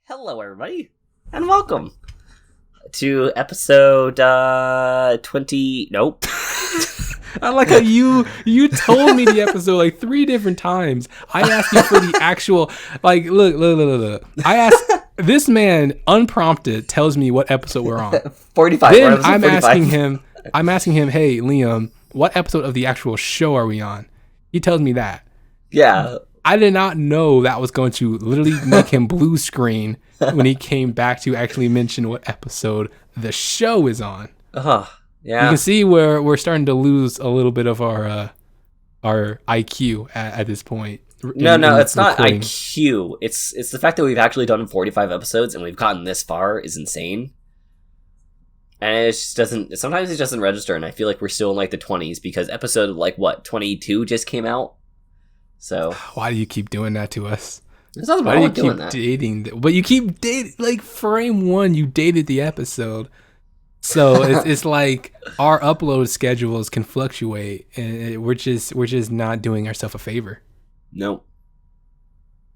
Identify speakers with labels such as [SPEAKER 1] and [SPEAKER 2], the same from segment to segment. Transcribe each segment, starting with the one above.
[SPEAKER 1] Hello, everybody, and welcome to episode 20. Nope.
[SPEAKER 2] I like how you told me the episode like 3 different times. I asked you for the actual look. I asked this man unprompted tells me what episode we're on.
[SPEAKER 1] 45.
[SPEAKER 2] Then
[SPEAKER 1] episode
[SPEAKER 2] I'm
[SPEAKER 1] 45.
[SPEAKER 2] asking him, hey Liam, what episode of the actual show are we on? He tells me that.
[SPEAKER 1] Yeah.
[SPEAKER 2] I did not know that was going to literally make him blue screen when he came back to actually mention what episode the show is on.
[SPEAKER 1] Yeah.
[SPEAKER 2] You can see where we're starting to lose a little bit of our IQ at this point.
[SPEAKER 1] No, it's not IQ. It's the fact that we've actually done 45 episodes and we've gotten this far is insane. And it just doesn't. Sometimes it doesn't register, and I feel like we're still in like the 20s because episode 22 just came out. So
[SPEAKER 2] why do you keep doing that to us?
[SPEAKER 1] There's nothing
[SPEAKER 2] Why
[SPEAKER 1] wrong
[SPEAKER 2] do you
[SPEAKER 1] with doing
[SPEAKER 2] keep
[SPEAKER 1] that.
[SPEAKER 2] dating? But you keep dating like frame 1. You dated the episode, so it's like our upload schedules can fluctuate, and we're just not doing ourselves a favor.
[SPEAKER 1] Nope.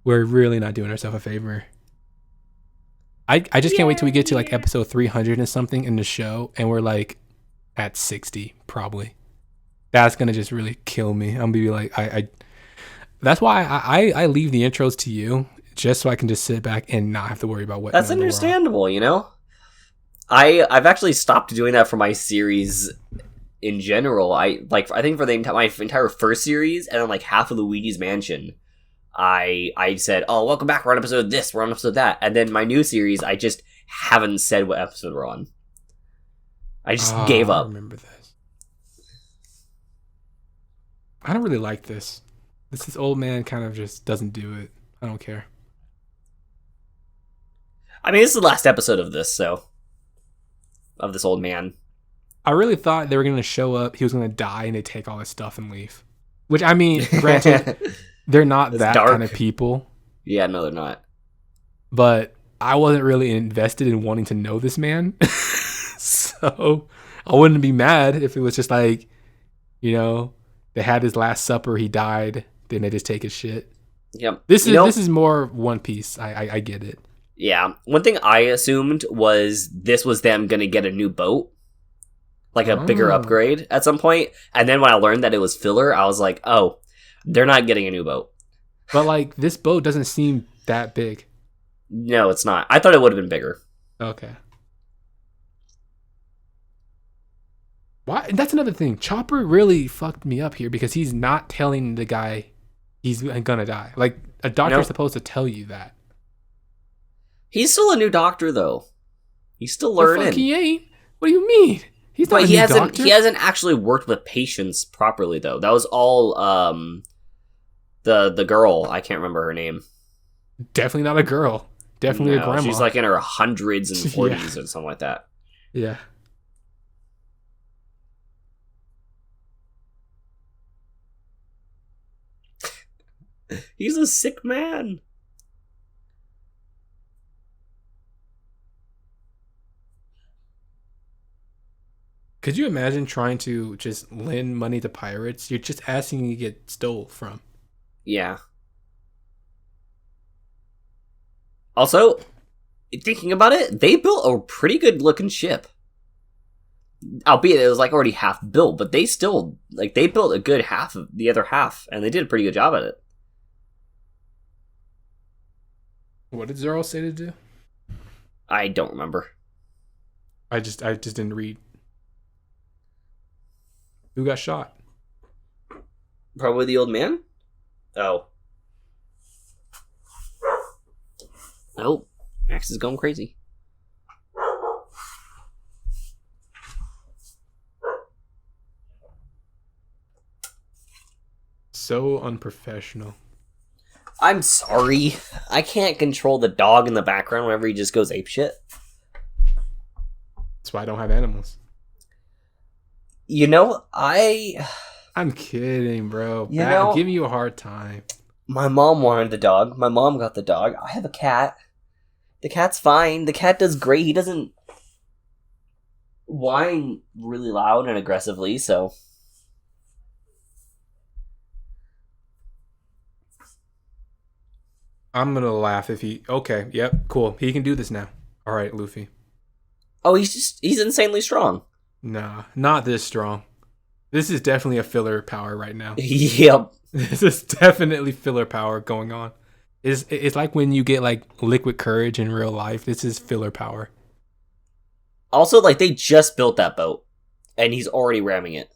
[SPEAKER 2] We're really not doing ourselves a favor. I just can't wait till we get to like episode 300 and something in the show, and we're like at 60 probably. That's gonna just really kill me. I'm gonna be like I that's why I leave the intros to you, just so I can just sit back and not have to worry about what.
[SPEAKER 1] That's understandable, you know. I've actually stopped doing that for my series in general. I think for my entire first series and then like half of Luigi's Mansion, I said, "Oh, welcome back. We're on episode this. We're on episode that." And then my new series, I just haven't said what episode we're on. I just gave up.
[SPEAKER 2] I remember this. I don't really like this. This old man kind of just doesn't do it. I don't care.
[SPEAKER 1] I mean, this is the last episode of this, so of this old man.
[SPEAKER 2] I really thought they were going to show up, he was going to die, and they take all his stuff and leave. Which, I mean, granted, they're not that
[SPEAKER 1] dark.
[SPEAKER 2] kind of people.
[SPEAKER 1] Yeah, no, they're not.
[SPEAKER 2] But I wasn't really invested in wanting to know this man. So I wouldn't be mad if it was just like, you know, they had his last supper, he died, then they just take his shit.
[SPEAKER 1] Yep.
[SPEAKER 2] This is more One Piece. I get it.
[SPEAKER 1] Yeah. One thing I assumed was this was them going to get a new boat. Like a bigger upgrade at some point. And then when I learned that it was filler, I was like, oh, they're not getting a new boat.
[SPEAKER 2] But like, this boat doesn't seem that big.
[SPEAKER 1] No, it's not. I thought it would have been bigger.
[SPEAKER 2] Okay. Why? That's another thing. Chopper really fucked me up here because he's not telling the guy he's gonna die. Like, a doctor's supposed to tell you that.
[SPEAKER 1] He's still a new doctor, though. He's still learning.
[SPEAKER 2] Fuck, he ain't. What do you mean? He's not a new doctor.
[SPEAKER 1] He hasn't actually worked with patients properly, though. That was all the girl. I can't remember her name.
[SPEAKER 2] Definitely not a girl. Definitely a grandma.
[SPEAKER 1] She's like in her hundreds and 40s or something like that.
[SPEAKER 2] Yeah.
[SPEAKER 1] He's a sick man.
[SPEAKER 2] Could you imagine trying to just lend money to pirates? You're just asking to get stole from.
[SPEAKER 1] Yeah. Also, thinking about it, they built a pretty good looking ship. Albeit it was like already half built, but they still they built a good half of the other half, and they did a pretty good job at it.
[SPEAKER 2] What did Zorro say to do?
[SPEAKER 1] I don't remember.
[SPEAKER 2] I just didn't read. Who got shot?
[SPEAKER 1] Probably the old man? Oh. Oh, Max is going crazy.
[SPEAKER 2] So unprofessional.
[SPEAKER 1] I'm sorry. I can't control the dog in the background whenever he just goes apeshit.
[SPEAKER 2] That's why I don't have animals.
[SPEAKER 1] You know,
[SPEAKER 2] I'm kidding, bro. I'm giving you a hard time.
[SPEAKER 1] My mom wanted the dog. My mom got the dog. I have a cat. The cat's fine. The cat does great. He doesn't whine really loud and aggressively, so...
[SPEAKER 2] I'm gonna laugh if he. Okay, yep, cool. He can do this now. All right, Luffy.
[SPEAKER 1] Oh, he's insanely strong.
[SPEAKER 2] Nah, not this strong. This is definitely a filler power right now.
[SPEAKER 1] Yep.
[SPEAKER 2] This is definitely filler power going on. It's like when you get like liquid courage in real life. This is filler power.
[SPEAKER 1] Also, like, they just built that boat, and he's already ramming it.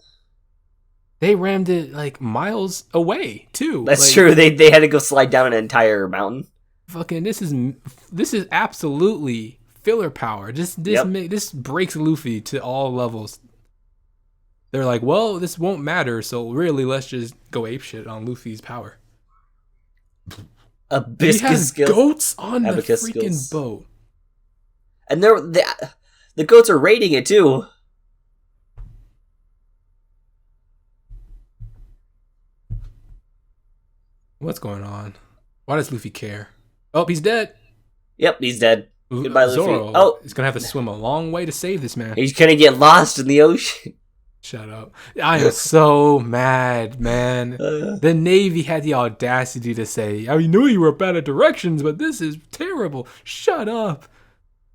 [SPEAKER 2] They rammed it like miles away too.
[SPEAKER 1] That's
[SPEAKER 2] like,
[SPEAKER 1] true. They had to go slide down an entire mountain.
[SPEAKER 2] Fucking this is absolutely filler power. This breaks Luffy to all levels. They're like, well, this won't matter, so really, let's just go apeshit on Luffy's power. He has
[SPEAKER 1] skills.
[SPEAKER 2] Goats on
[SPEAKER 1] Abacus
[SPEAKER 2] the freaking
[SPEAKER 1] skills.
[SPEAKER 2] boat,
[SPEAKER 1] And the goats are raiding it too.
[SPEAKER 2] What's going on? Why does Luffy care? Oh, he's dead.
[SPEAKER 1] Yep, he's dead. Goodbye, Luffy.
[SPEAKER 2] Zorro
[SPEAKER 1] Oh,
[SPEAKER 2] he's gonna have to swim a long way to save this man.
[SPEAKER 1] he's gonna get lost in the ocean.
[SPEAKER 2] Shut up. I am so mad, man. The Navy had the audacity to say, I knew you were bad at directions, but this is terrible. Shut up.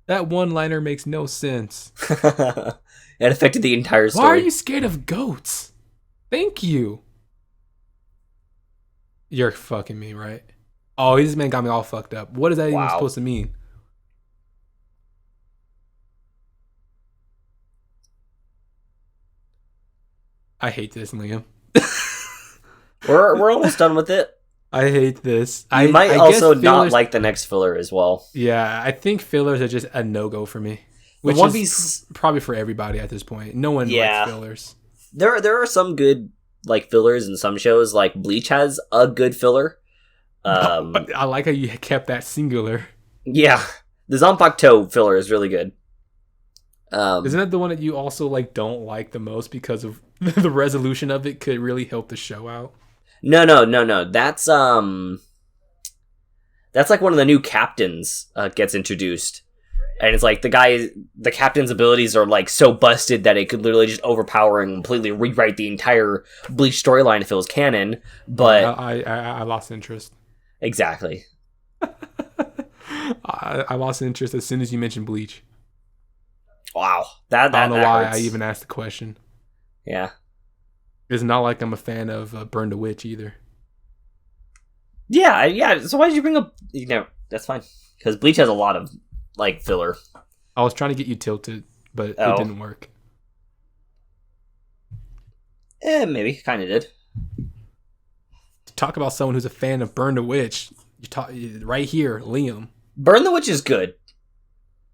[SPEAKER 2] That one-liner makes no sense.
[SPEAKER 1] It affected the entire story.
[SPEAKER 2] Why are you scared of goats? Thank you. You're fucking me, right? Oh, this man got me all fucked up. What is that even supposed to mean? I hate this, Liam.
[SPEAKER 1] We're almost done with it.
[SPEAKER 2] I hate this.
[SPEAKER 1] I might also not like the next filler as well.
[SPEAKER 2] Yeah, I think fillers are just a no-go for me. Which is probably for everybody at this point. No one likes fillers.
[SPEAKER 1] There are some good like fillers in some shows. Like Bleach has a good filler.
[SPEAKER 2] I like how you kept that singular.
[SPEAKER 1] Yeah, the Zanpakuto filler is really good.
[SPEAKER 2] Isn't that the one that you also like don't like the most because of the resolution of it could really help the show out?
[SPEAKER 1] No. That's like one of the new captains gets introduced, and it's like the captain's abilities are like so busted that it could literally just overpower and completely rewrite the entire Bleach storyline if it was canon. But
[SPEAKER 2] I lost interest.
[SPEAKER 1] Exactly.
[SPEAKER 2] I lost interest as soon as you mentioned Bleach.
[SPEAKER 1] Wow,
[SPEAKER 2] I don't know why I even asked the question.
[SPEAKER 1] Yeah.
[SPEAKER 2] It's not like I'm a fan of Burn the Witch either.
[SPEAKER 1] Yeah. So why did you bring up? That's fine because Bleach has a lot of like filler.
[SPEAKER 2] I was trying to get you tilted, but it didn't work.
[SPEAKER 1] Maybe kind of did.
[SPEAKER 2] To talk about someone who's a fan of Burn the Witch, you talk right here, Liam.
[SPEAKER 1] Burn the Witch is good.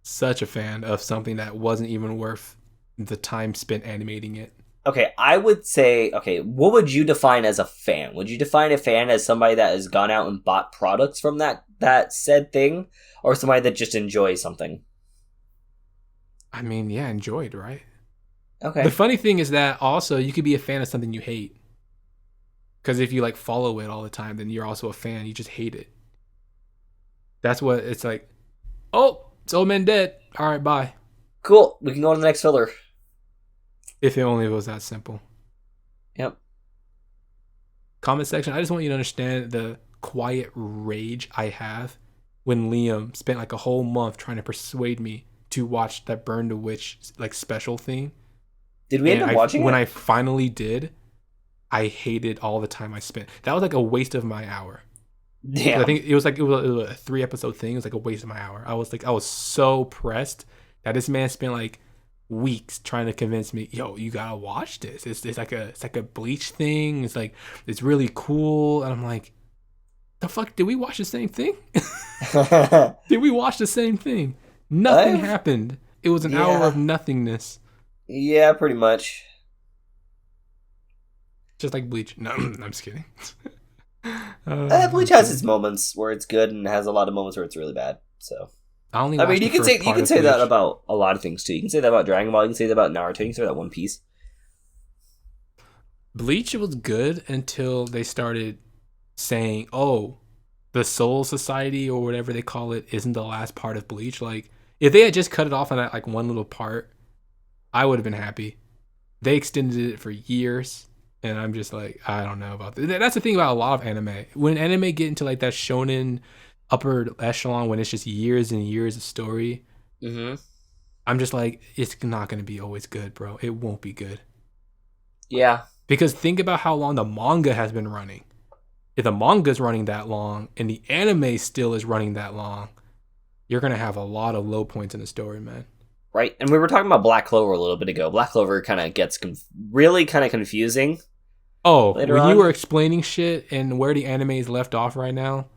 [SPEAKER 2] Such a fan of something that wasn't even worth the time spent animating it.
[SPEAKER 1] Okay, I would say, what would you define as a fan? Would you define a fan as somebody that has gone out and bought products from that said thing, or somebody that just enjoys something?
[SPEAKER 2] I mean, yeah, enjoyed, right?
[SPEAKER 1] Okay.
[SPEAKER 2] The funny thing is that also you could be a fan of something you hate. Because if you like follow it all the time, then you're also a fan. You just hate it. That's what it's like. Oh, it's Old Man dead. All right, bye.
[SPEAKER 1] Cool. We can go on to the next filler.
[SPEAKER 2] If it only was that simple.
[SPEAKER 1] Yep.
[SPEAKER 2] Comment section. I just want you to understand the quiet rage I have when Liam spent like a whole month trying to persuade me to watch that Burn the Witch like special thing.
[SPEAKER 1] Did we end up watching it?
[SPEAKER 2] When I finally did, I hated all the time I spent. That was like a waste of my hour.
[SPEAKER 1] Yeah.
[SPEAKER 2] I think it was a 3-episode thing. It was like a waste of my hour. I was so pressed that this man spent like weeks trying to convince me, yo, you gotta watch this. It's like a Bleach thing. It's really cool. And I'm like, the fuck, did we watch the same thing? Did we watch the same thing? Nothing happened. It was an hour of nothingness.
[SPEAKER 1] Yeah, pretty much.
[SPEAKER 2] Just like Bleach. No, I'm just kidding.
[SPEAKER 1] Bleach has its moments where it's good and has a lot of moments where it's really bad. So
[SPEAKER 2] I
[SPEAKER 1] mean, you can say that about a lot of things too. You can say that about Dragon Ball. You can say that about Naruto. You can say that about One Piece.
[SPEAKER 2] Bleach was good until they started saying, "Oh, the Soul Society or whatever they call it isn't the last part of Bleach." Like, if they had just cut it off on that like one little part, I would have been happy. They extended it for years. And I'm just like, I don't know about that. That's the thing about a lot of anime. When anime get into like that shonen upper echelon when it's just years and years of story,
[SPEAKER 1] Mm-hmm.
[SPEAKER 2] I'm just like, it's not going to be always good, bro. It won't be good.
[SPEAKER 1] Yeah.
[SPEAKER 2] Because think about how long the manga has been running. If the manga's running that long and the anime still is running that long, you're going to have a lot of low points in the story, man.
[SPEAKER 1] Right. And we were talking about Black Clover a little bit ago. Black Clover kind of gets really kind of confusing.
[SPEAKER 2] Oh,
[SPEAKER 1] later
[SPEAKER 2] when
[SPEAKER 1] on.
[SPEAKER 2] you were explaining shit and where the anime is left off right now,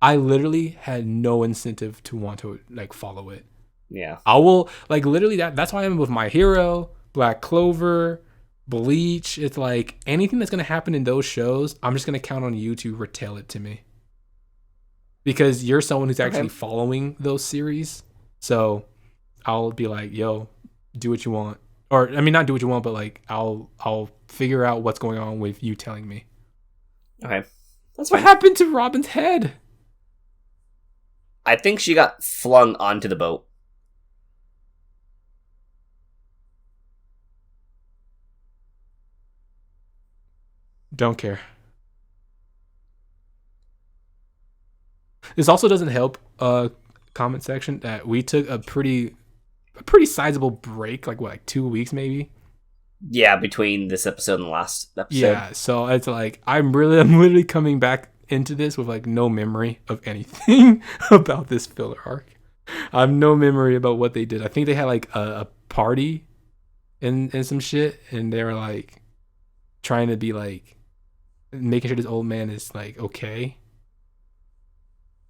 [SPEAKER 2] I literally had no incentive to want to like follow it.
[SPEAKER 1] Yeah.
[SPEAKER 2] I will like literally that's why I'm with My Hero, Black Clover, Bleach. It's like anything that's gonna happen in those shows, I'm just gonna count on you to retell it to me. Because you're someone who's actually following those series. So I'll be like, yo, do what you want. Or I mean not do what you want, but like I'll figure out what's going on with you telling me.
[SPEAKER 1] Okay. That's
[SPEAKER 2] what
[SPEAKER 1] fine.
[SPEAKER 2] happened to Robin's head?
[SPEAKER 1] I think she got flung onto the boat.
[SPEAKER 2] Don't care. This also doesn't help comment section that we took a pretty sizable break, like 2 weeks maybe.
[SPEAKER 1] Yeah, between this episode and the last episode.
[SPEAKER 2] Yeah, so it's like I'm literally coming back into this with like no memory of anything about this filler arc. I have no memory about what they did. I think they had like a party and some shit, and they were like trying to be like making sure this old man is like okay.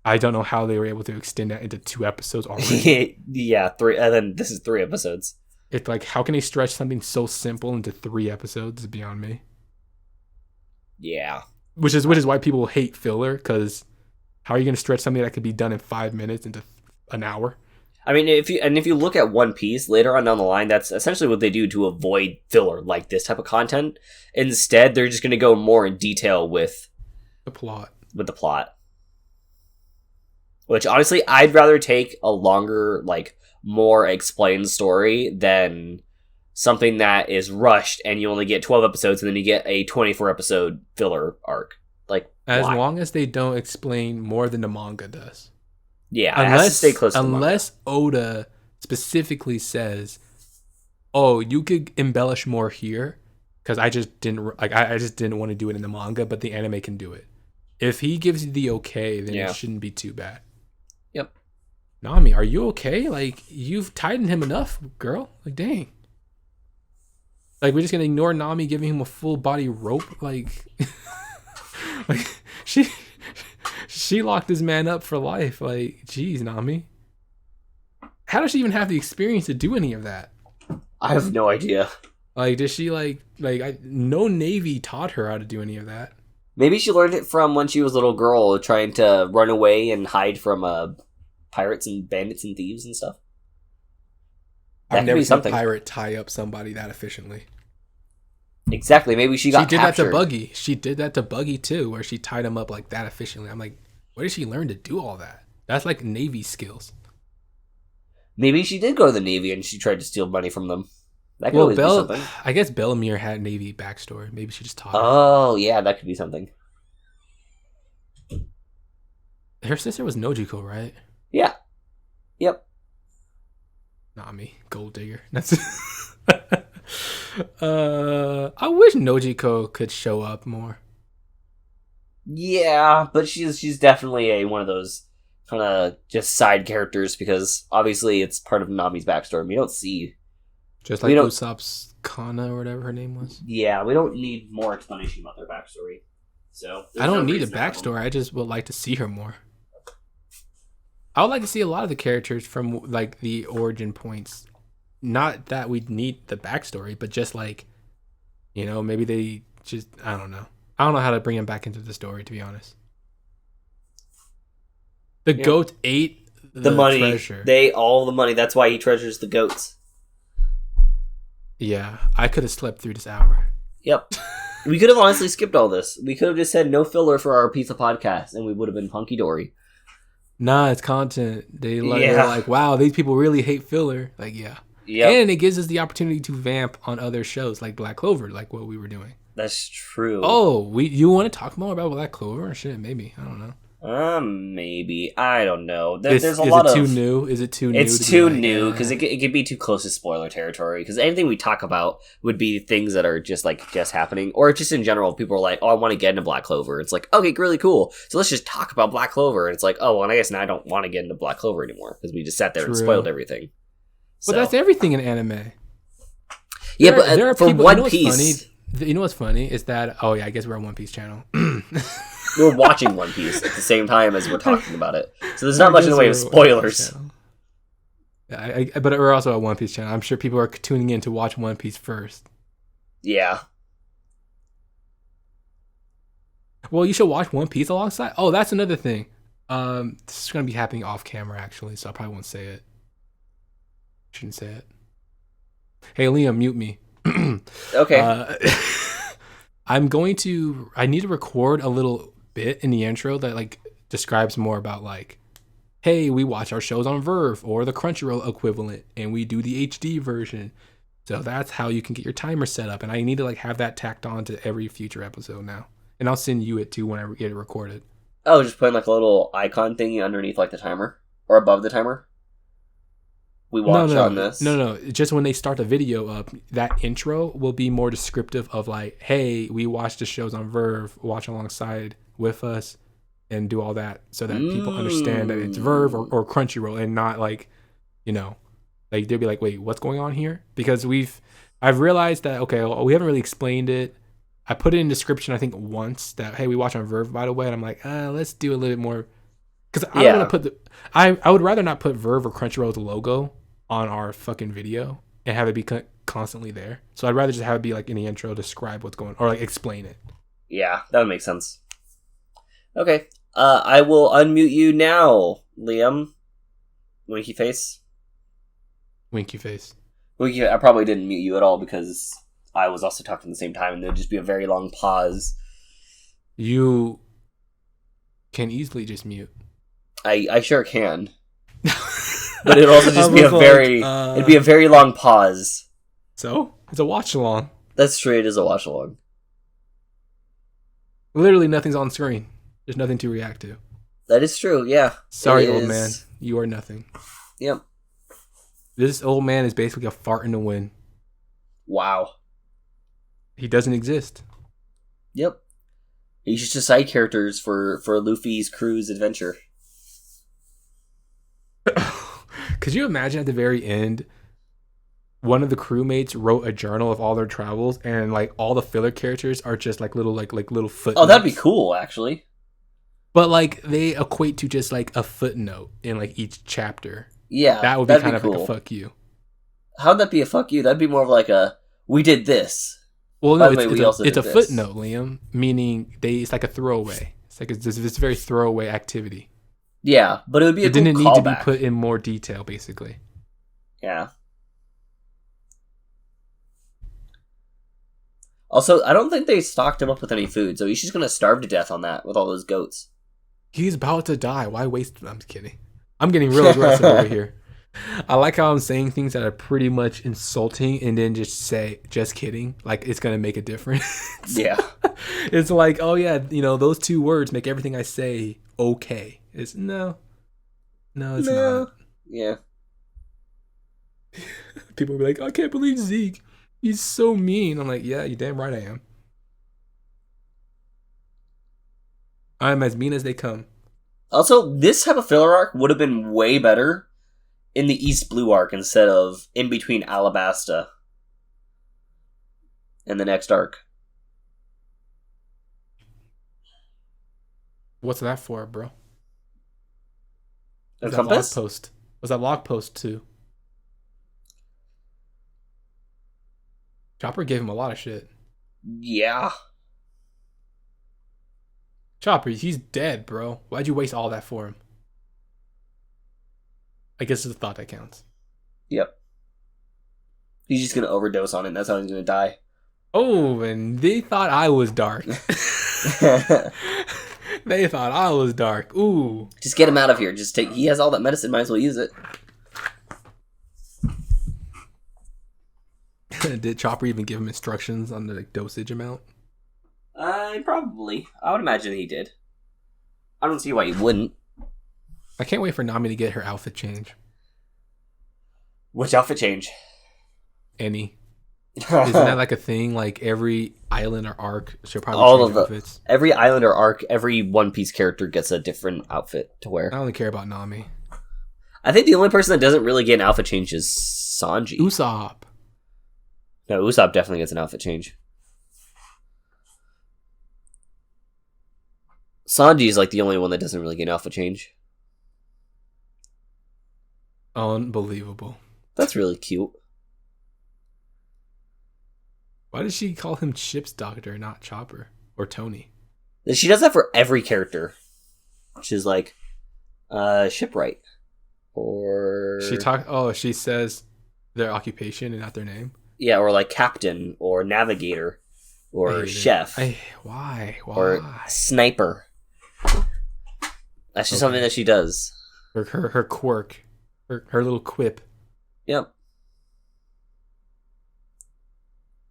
[SPEAKER 2] I don't know how they were able to extend that into 2 episodes already.
[SPEAKER 1] Yeah, 3, and then this is 3 episodes.
[SPEAKER 2] It's like, how can they stretch something so simple into 3 episodes? Is beyond me.
[SPEAKER 1] Yeah.
[SPEAKER 2] Which is why people hate filler, because how are you going to stretch something that could be done in 5 minutes into an hour?
[SPEAKER 1] I mean, if you look at One Piece later on down the line, that's essentially what they do to avoid filler, like this type of content. Instead, they're just going to go more in detail with
[SPEAKER 2] the plot.
[SPEAKER 1] Which, honestly, I'd rather take a longer, like, more explained story than something that is rushed and you only get 12 episodes and then you get a 24-episode filler arc. Like,
[SPEAKER 2] as
[SPEAKER 1] why?
[SPEAKER 2] long as they don't explain more than the manga does.
[SPEAKER 1] Yeah, it has to stay close to the manga.
[SPEAKER 2] Unless Oda specifically says, "Oh, you could embellish more here," because I just didn't want to do it in the manga, but the anime can do it. If he gives you the okay, then it shouldn't be too bad.
[SPEAKER 1] Yep.
[SPEAKER 2] Nami, are you okay? Like, you've tightened him enough, girl. Like, dang. Like, we're just gonna ignore Nami giving him a full body rope? Like, like she locked this man up for life. Like, geez, Nami. How does she even have the experience to do any of that?
[SPEAKER 1] I have no idea.
[SPEAKER 2] Like, does she no Navy taught her how to do any of that.
[SPEAKER 1] Maybe she learned it from when she was a little girl, trying to run away and hide from pirates and bandits and thieves and stuff.
[SPEAKER 2] I've never seen a pirate tie up somebody that efficiently.
[SPEAKER 1] Exactly. Maybe she got captured.
[SPEAKER 2] That to Buggy. She did that to Buggy too, where she tied him up like that efficiently. I'm like, where did she learn to do all that? That's like Navy skills.
[SPEAKER 1] Maybe she did go to the Navy and she tried to steal money from them. That could always be something.
[SPEAKER 2] I guess Bellamere had Navy backstory. Maybe she just taught her.
[SPEAKER 1] Oh, yeah, that could be something.
[SPEAKER 2] Her sister was Nojiko, right?
[SPEAKER 1] Yeah. Yep.
[SPEAKER 2] Nami, gold digger. That's I wish Nojiko could show up more.
[SPEAKER 1] Yeah, but she's definitely one of those kind of just side characters because obviously it's part of Nami's backstory. We don't see
[SPEAKER 2] just like Usopp's Kana or whatever her name was.
[SPEAKER 1] Yeah, we don't need more explanation about their backstory. So
[SPEAKER 2] I don't need a backstory. I just would like to see her more. I would like to see a lot of the characters from like the origin points. Not that we need the backstory, but just like, maybe they just, I don't know. I don't know how to bring them back into the story, to be honest. The goat ate the
[SPEAKER 1] money.
[SPEAKER 2] Treasure.
[SPEAKER 1] They ate all the money. That's why he treasures the goats.
[SPEAKER 2] Yeah, I could have slept through this hour.
[SPEAKER 1] Yep. We could have honestly skipped all this. We could have just said no filler for our pizza podcast, and we would have been hunky-dory.
[SPEAKER 2] Nah, it's content. They're like, wow, these people really hate filler. Like, yeah.
[SPEAKER 1] Yep.
[SPEAKER 2] And it gives us the opportunity to vamp on other shows like Black Clover, like what we were doing.
[SPEAKER 1] That's true.
[SPEAKER 2] Oh, you want to talk more about Black Clover or shit? Maybe. I don't know.
[SPEAKER 1] Maybe. I don't know. There's a
[SPEAKER 2] Is
[SPEAKER 1] lot
[SPEAKER 2] it
[SPEAKER 1] of...
[SPEAKER 2] too new? Is it too new?
[SPEAKER 1] It's
[SPEAKER 2] to
[SPEAKER 1] too
[SPEAKER 2] be like,
[SPEAKER 1] new because it could be too close to spoiler territory. Because anything we talk about would be things that are just happening, or just in general. People are like, "Oh, I want to get into Black Clover." It's like, okay, really cool. So let's just talk about Black Clover. And it's like, oh, well, I guess now I don't want to get into Black Clover anymore because we just sat there and
[SPEAKER 2] True.
[SPEAKER 1] spoiled everything.
[SPEAKER 2] But that's everything in anime.
[SPEAKER 1] Yeah, but there are for people, One Piece.
[SPEAKER 2] You know what's funny is that I guess we're on One Piece channel.
[SPEAKER 1] We're watching One Piece at the same time as we're talking about it, so there's not much in the way of spoilers.
[SPEAKER 2] Yeah, but we're also a One Piece channel. I'm sure people are tuning in to watch One Piece first.
[SPEAKER 1] Yeah.
[SPEAKER 2] Well, you should watch One Piece alongside. Oh, that's another thing. This is gonna be happening off camera actually, so I probably won't say it. Shouldn't say it. Hey, Liam, mute me.
[SPEAKER 1] Okay.
[SPEAKER 2] I need to record a little bit in the intro that describes more about hey, we watch our shows on Verve or the Crunchyroll equivalent and we do the HD version. So that's how you can get your timer set up. And I need to have that tacked on to every future episode now. And I'll send you it too when I get it recorded.
[SPEAKER 1] Oh, just putting a little icon thingy underneath the timer or above the timer. We watch on this.
[SPEAKER 2] No. Just when they start the video up, that intro will be more descriptive of hey, we watch the shows on Verve, watch alongside with us, and do all that so that people understand that it's Verve or Crunchyroll and not they'll be like, wait, what's going on here? Because I've realized that, we haven't really explained it. I put it in description, I think once that, hey, we watch on Verve, by the way. And I'm like, let's do a little bit more. Because I don't want to put I would rather not put Verve or Crunchyroll's logo on our fucking video and have it be constantly there. So I'd rather just have it be in the intro, describe what's going on, or explain it.
[SPEAKER 1] Yeah, that would make sense. Okay, I will unmute you now, Liam. Winky face.
[SPEAKER 2] Winky face.
[SPEAKER 1] Winky. I probably didn't mute you at all because I was also talking at the same time, and there'd just be a very long pause.
[SPEAKER 2] You can easily just mute.
[SPEAKER 1] I sure can. But it'd also just be it'd be a very long pause.
[SPEAKER 2] So? It's a watch along.
[SPEAKER 1] That's true, it is a watch along.
[SPEAKER 2] Literally nothing's on screen. There's nothing to react to.
[SPEAKER 1] That is true, yeah.
[SPEAKER 2] Sorry, old man. You are nothing.
[SPEAKER 1] Yep.
[SPEAKER 2] This old man is basically a fart in the wind.
[SPEAKER 1] Wow.
[SPEAKER 2] He doesn't exist.
[SPEAKER 1] Yep. He's just a side characters for Luffy's crew's adventure.
[SPEAKER 2] Could you imagine at the very end, one of the crewmates wrote a journal of all their travels, and all the filler characters are just little little footnotes.
[SPEAKER 1] Oh, that'd be cool, actually.
[SPEAKER 2] But they equate to just a footnote in each chapter.
[SPEAKER 1] Yeah,
[SPEAKER 2] that would be kind of cool. A fuck you. How'd
[SPEAKER 1] that be a fuck you? That'd be more of a we did this.
[SPEAKER 2] Well, no, it's a footnote, Liam, meaning it's a throwaway. It's this very throwaway activity.
[SPEAKER 1] Yeah, but it would be a cool callback. It didn't need to be
[SPEAKER 2] put in more detail, basically.
[SPEAKER 1] Yeah. Also, I don't think they stocked him up with any food, so he's just gonna starve to death on that with all those goats.
[SPEAKER 2] He's about to die. Why waste? I'm just kidding. I'm getting real aggressive over here. I like how I'm saying things that are pretty much insulting and then just say, just kidding. It's going to make a difference.
[SPEAKER 1] Yeah.
[SPEAKER 2] It's oh yeah, those two words make everything I say okay. It's no, it's not.
[SPEAKER 1] Yeah.
[SPEAKER 2] People will be like, I can't believe Zeke. He's so mean. I'm like, yeah, you damn right I am. I'm as mean as they come.
[SPEAKER 1] Also, this type of filler arc would have been way better in the East Blue arc instead of in between Arabasta and the next arc.
[SPEAKER 2] What's that for, bro?
[SPEAKER 1] A compass?
[SPEAKER 2] That log post? Was that log post too? Chopper gave him a lot of shit.
[SPEAKER 1] Yeah.
[SPEAKER 2] Chopper, he's dead, bro. Why'd you waste all that for him? I guess it's a thought that counts.
[SPEAKER 1] Yep. He's just gonna overdose on it, and that's how he's gonna die.
[SPEAKER 2] Oh, and they thought I was dark. They thought I was dark. Ooh.
[SPEAKER 1] Just get him out of here. He has all that medicine, might as well use it.
[SPEAKER 2] Did Chopper even give him instructions on the dosage amount?
[SPEAKER 1] Probably. I would imagine he did. I don't see why you wouldn't.
[SPEAKER 2] I can't wait for Nami to get her outfit change.
[SPEAKER 1] Which outfit change?
[SPEAKER 2] Any. Isn't that like a thing? Like every island or arc should probably
[SPEAKER 1] All
[SPEAKER 2] change
[SPEAKER 1] of the
[SPEAKER 2] outfits.
[SPEAKER 1] every island or arc, every One Piece character gets a different outfit to wear.
[SPEAKER 2] I only care about Nami.
[SPEAKER 1] I think the only person that doesn't really get an outfit change is Sanji.
[SPEAKER 2] Usopp.
[SPEAKER 1] No, Usopp definitely gets an outfit change. Sanji is like the only one that doesn't really get an outfit change.
[SPEAKER 2] Unbelievable.
[SPEAKER 1] That's really cute.
[SPEAKER 2] Why did she call him Ship's Doctor, not Chopper or Tony?
[SPEAKER 1] She does that for every character. She's like, shipwright. Or
[SPEAKER 2] she says their occupation and not their name.
[SPEAKER 1] Yeah, or like captain or navigator or chef.
[SPEAKER 2] Why?
[SPEAKER 1] Or sniper. That's just something that she does.
[SPEAKER 2] Her quirk. Her little quip.
[SPEAKER 1] Yep.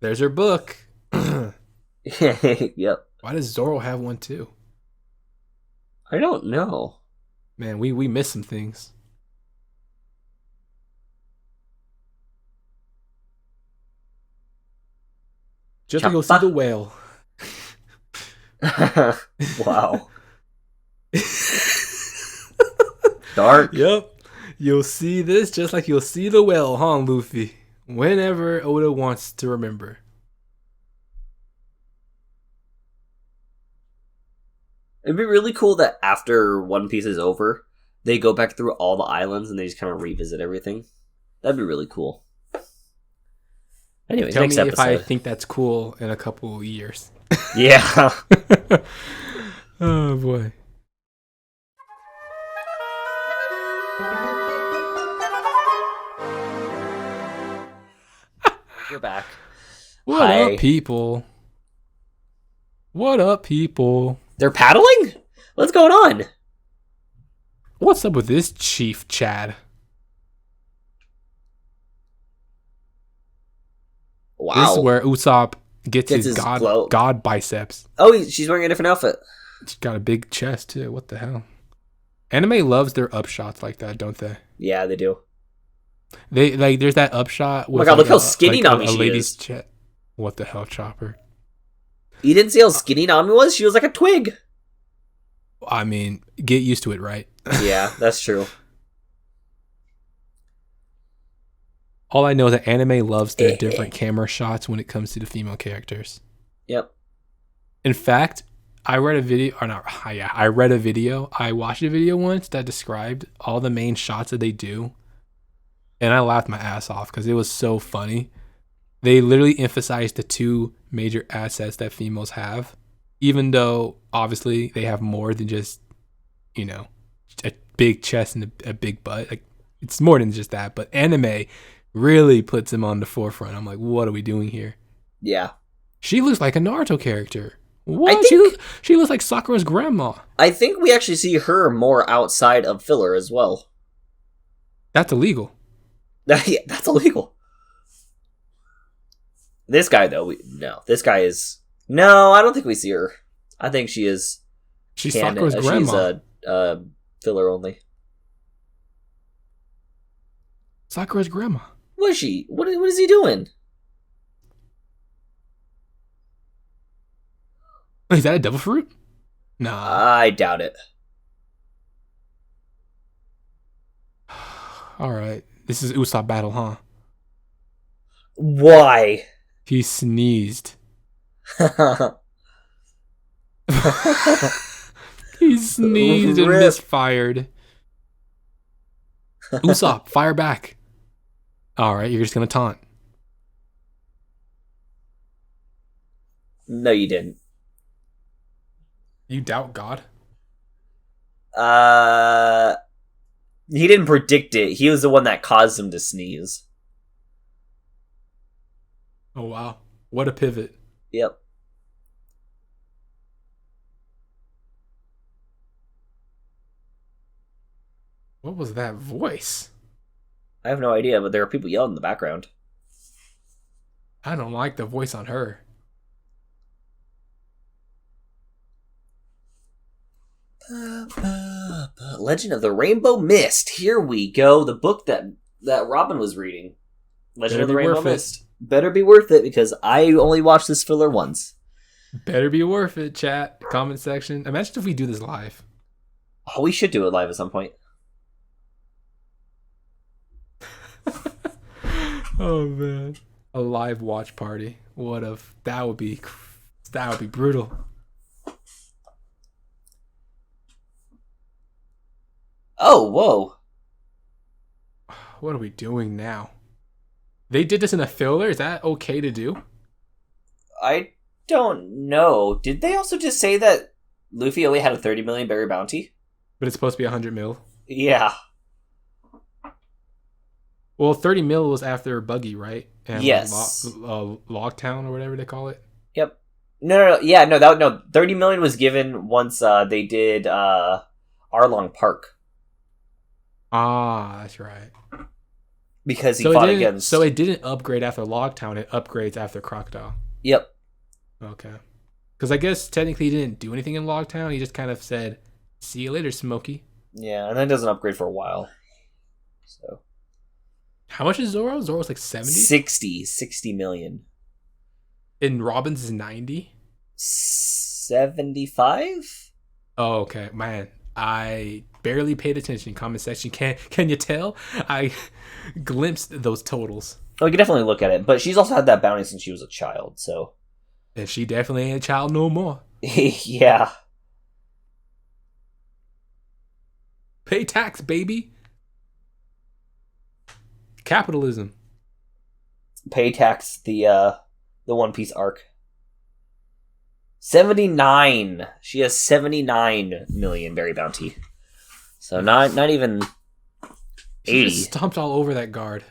[SPEAKER 2] There's her book.
[SPEAKER 1] Yep.
[SPEAKER 2] Why does Zorro have one too?
[SPEAKER 1] I don't know.
[SPEAKER 2] Man, we miss some things. Just to go see the whale.
[SPEAKER 1] Wow. Dark.
[SPEAKER 2] Yep. You'll see this just like you'll see the whale, huh, Luffy? Whenever Oda wants to remember.
[SPEAKER 1] It'd be really cool that after One Piece is over, they go back through all the islands and they just kind of revisit everything. That'd be really cool. Anyways,
[SPEAKER 2] Tell
[SPEAKER 1] next
[SPEAKER 2] me
[SPEAKER 1] episode.
[SPEAKER 2] if I think that's cool in a couple of years.
[SPEAKER 1] Yeah.
[SPEAKER 2] Oh boy.
[SPEAKER 1] We're back.
[SPEAKER 2] What up, people? What up, people?
[SPEAKER 1] They're paddling? What's going on?
[SPEAKER 2] What's up with this Chief Chad?
[SPEAKER 1] Wow.
[SPEAKER 2] This is where Usopp gets his god biceps.
[SPEAKER 1] Oh, she's wearing a different outfit.
[SPEAKER 2] She's got a big chest, too. What the hell? Anime loves their upshots like that, don't they?
[SPEAKER 1] Yeah, they do.
[SPEAKER 2] They like. There's that upshot.
[SPEAKER 1] Oh my god, look how skinny Nami she is.
[SPEAKER 2] Chest. What the hell, Chopper?
[SPEAKER 1] You didn't see how skinny Nami was? She was like a twig.
[SPEAKER 2] I mean, get used to it, right?
[SPEAKER 1] Yeah, that's true.
[SPEAKER 2] All I know is that anime loves their different camera shots when it comes to the female characters.
[SPEAKER 1] Yep.
[SPEAKER 2] In fact, I watched a video. I watched a video once that described all the main shots that they do. And I laughed my ass off because it was so funny. They literally emphasized the two major assets that females have, even though obviously they have more than just, a big chest and a big butt. Like, it's more than just that. But anime really puts them on the forefront. I'm like, what are we doing here?
[SPEAKER 1] Yeah.
[SPEAKER 2] She looks like a Naruto character. What? She looks like Sakura's grandma.
[SPEAKER 1] I think we actually see her more outside of filler as well.
[SPEAKER 2] That's illegal.
[SPEAKER 1] Yeah, that's illegal. This guy, though, this guy is... No, I don't think we see her. I think she is...
[SPEAKER 2] She's Sakura's grandma.
[SPEAKER 1] She's filler only.
[SPEAKER 2] Sakura's grandma.
[SPEAKER 1] What is she? What is he doing?
[SPEAKER 2] Is that a devil fruit? Nah.
[SPEAKER 1] I doubt it.
[SPEAKER 2] Alright. This is Usopp battle, huh?
[SPEAKER 1] Why?
[SPEAKER 2] He sneezed. He sneezed and misfired. Usopp, fire back. Alright, you're just gonna taunt.
[SPEAKER 1] No, you didn't.
[SPEAKER 2] You doubt God?
[SPEAKER 1] He didn't predict it. He was the one that caused him to sneeze.
[SPEAKER 2] Oh, wow. What a pivot.
[SPEAKER 1] Yep.
[SPEAKER 2] What was that voice?
[SPEAKER 1] I have no idea, but there are people yelling in the background.
[SPEAKER 2] I don't like the voice on her.
[SPEAKER 1] Legend of the Rainbow Mist. Here we go. The book that Robin was reading. Legend of the Rainbow Mist. Better be worth it because I only watched this filler once.
[SPEAKER 2] Better be worth it, chat. Comment section. Imagine if we do this live.
[SPEAKER 1] Oh, we should do it live at some point.
[SPEAKER 2] Oh man. A live watch party. That would be brutal.
[SPEAKER 1] Oh, whoa.
[SPEAKER 2] What are we doing now? They did this in a filler? Is that okay to do?
[SPEAKER 1] I don't know. Did they also just say that Luffy only had a 30 million berry bounty?
[SPEAKER 2] But it's supposed to be 100 mil.
[SPEAKER 1] Yeah.
[SPEAKER 2] Well, 30 mil was after Buggy, right? And
[SPEAKER 1] yes.
[SPEAKER 2] Logtown or whatever they call it.
[SPEAKER 1] Yep. No. 30 million was given once they did Arlong Park.
[SPEAKER 2] Ah, that's right.
[SPEAKER 1] Because he fought against...
[SPEAKER 2] So it didn't upgrade after Logtown, it upgrades after Crocodile.
[SPEAKER 1] Yep.
[SPEAKER 2] Okay. Because I guess technically he didn't do anything in Logtown, he just kind of said, see you later, Smokey.
[SPEAKER 1] Yeah, and then it doesn't upgrade for a while. So...
[SPEAKER 2] How much is Zorro? Zorro's like 70?
[SPEAKER 1] 60 million.
[SPEAKER 2] And Robin's is 90?
[SPEAKER 1] 75?
[SPEAKER 2] Oh, okay. Man, I barely paid attention. Comment section. Can you tell? I glimpsed those totals.
[SPEAKER 1] Oh, you can definitely look at it. But she's also had that bounty since she was a child, so...
[SPEAKER 2] And she definitely ain't a child no more.
[SPEAKER 1] Yeah.
[SPEAKER 2] Pay tax, baby. Capitalism.
[SPEAKER 1] Pay tax, the One Piece arc. 79. She has 79 million berry bounty. So not even 80.
[SPEAKER 2] She just stomped all over that guard.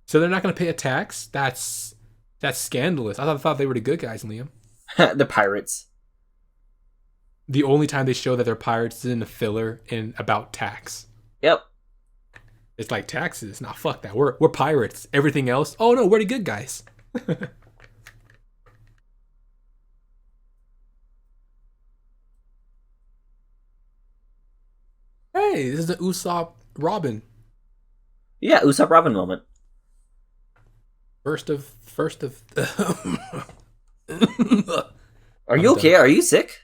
[SPEAKER 2] So they're not going to pay a tax? That's scandalous. I thought they were the good guys, Liam.
[SPEAKER 1] The pirates.
[SPEAKER 2] The only time they show that they're pirates is in the filler in about tax.
[SPEAKER 1] Yep.
[SPEAKER 2] It's like taxes. Nah, fuck that. We're pirates. Everything else, oh no, we're the good guys. Hey, this is the Usopp Robin.
[SPEAKER 1] Yeah, Usopp Robin moment.
[SPEAKER 2] First of.
[SPEAKER 1] Are you okay? Are you sick?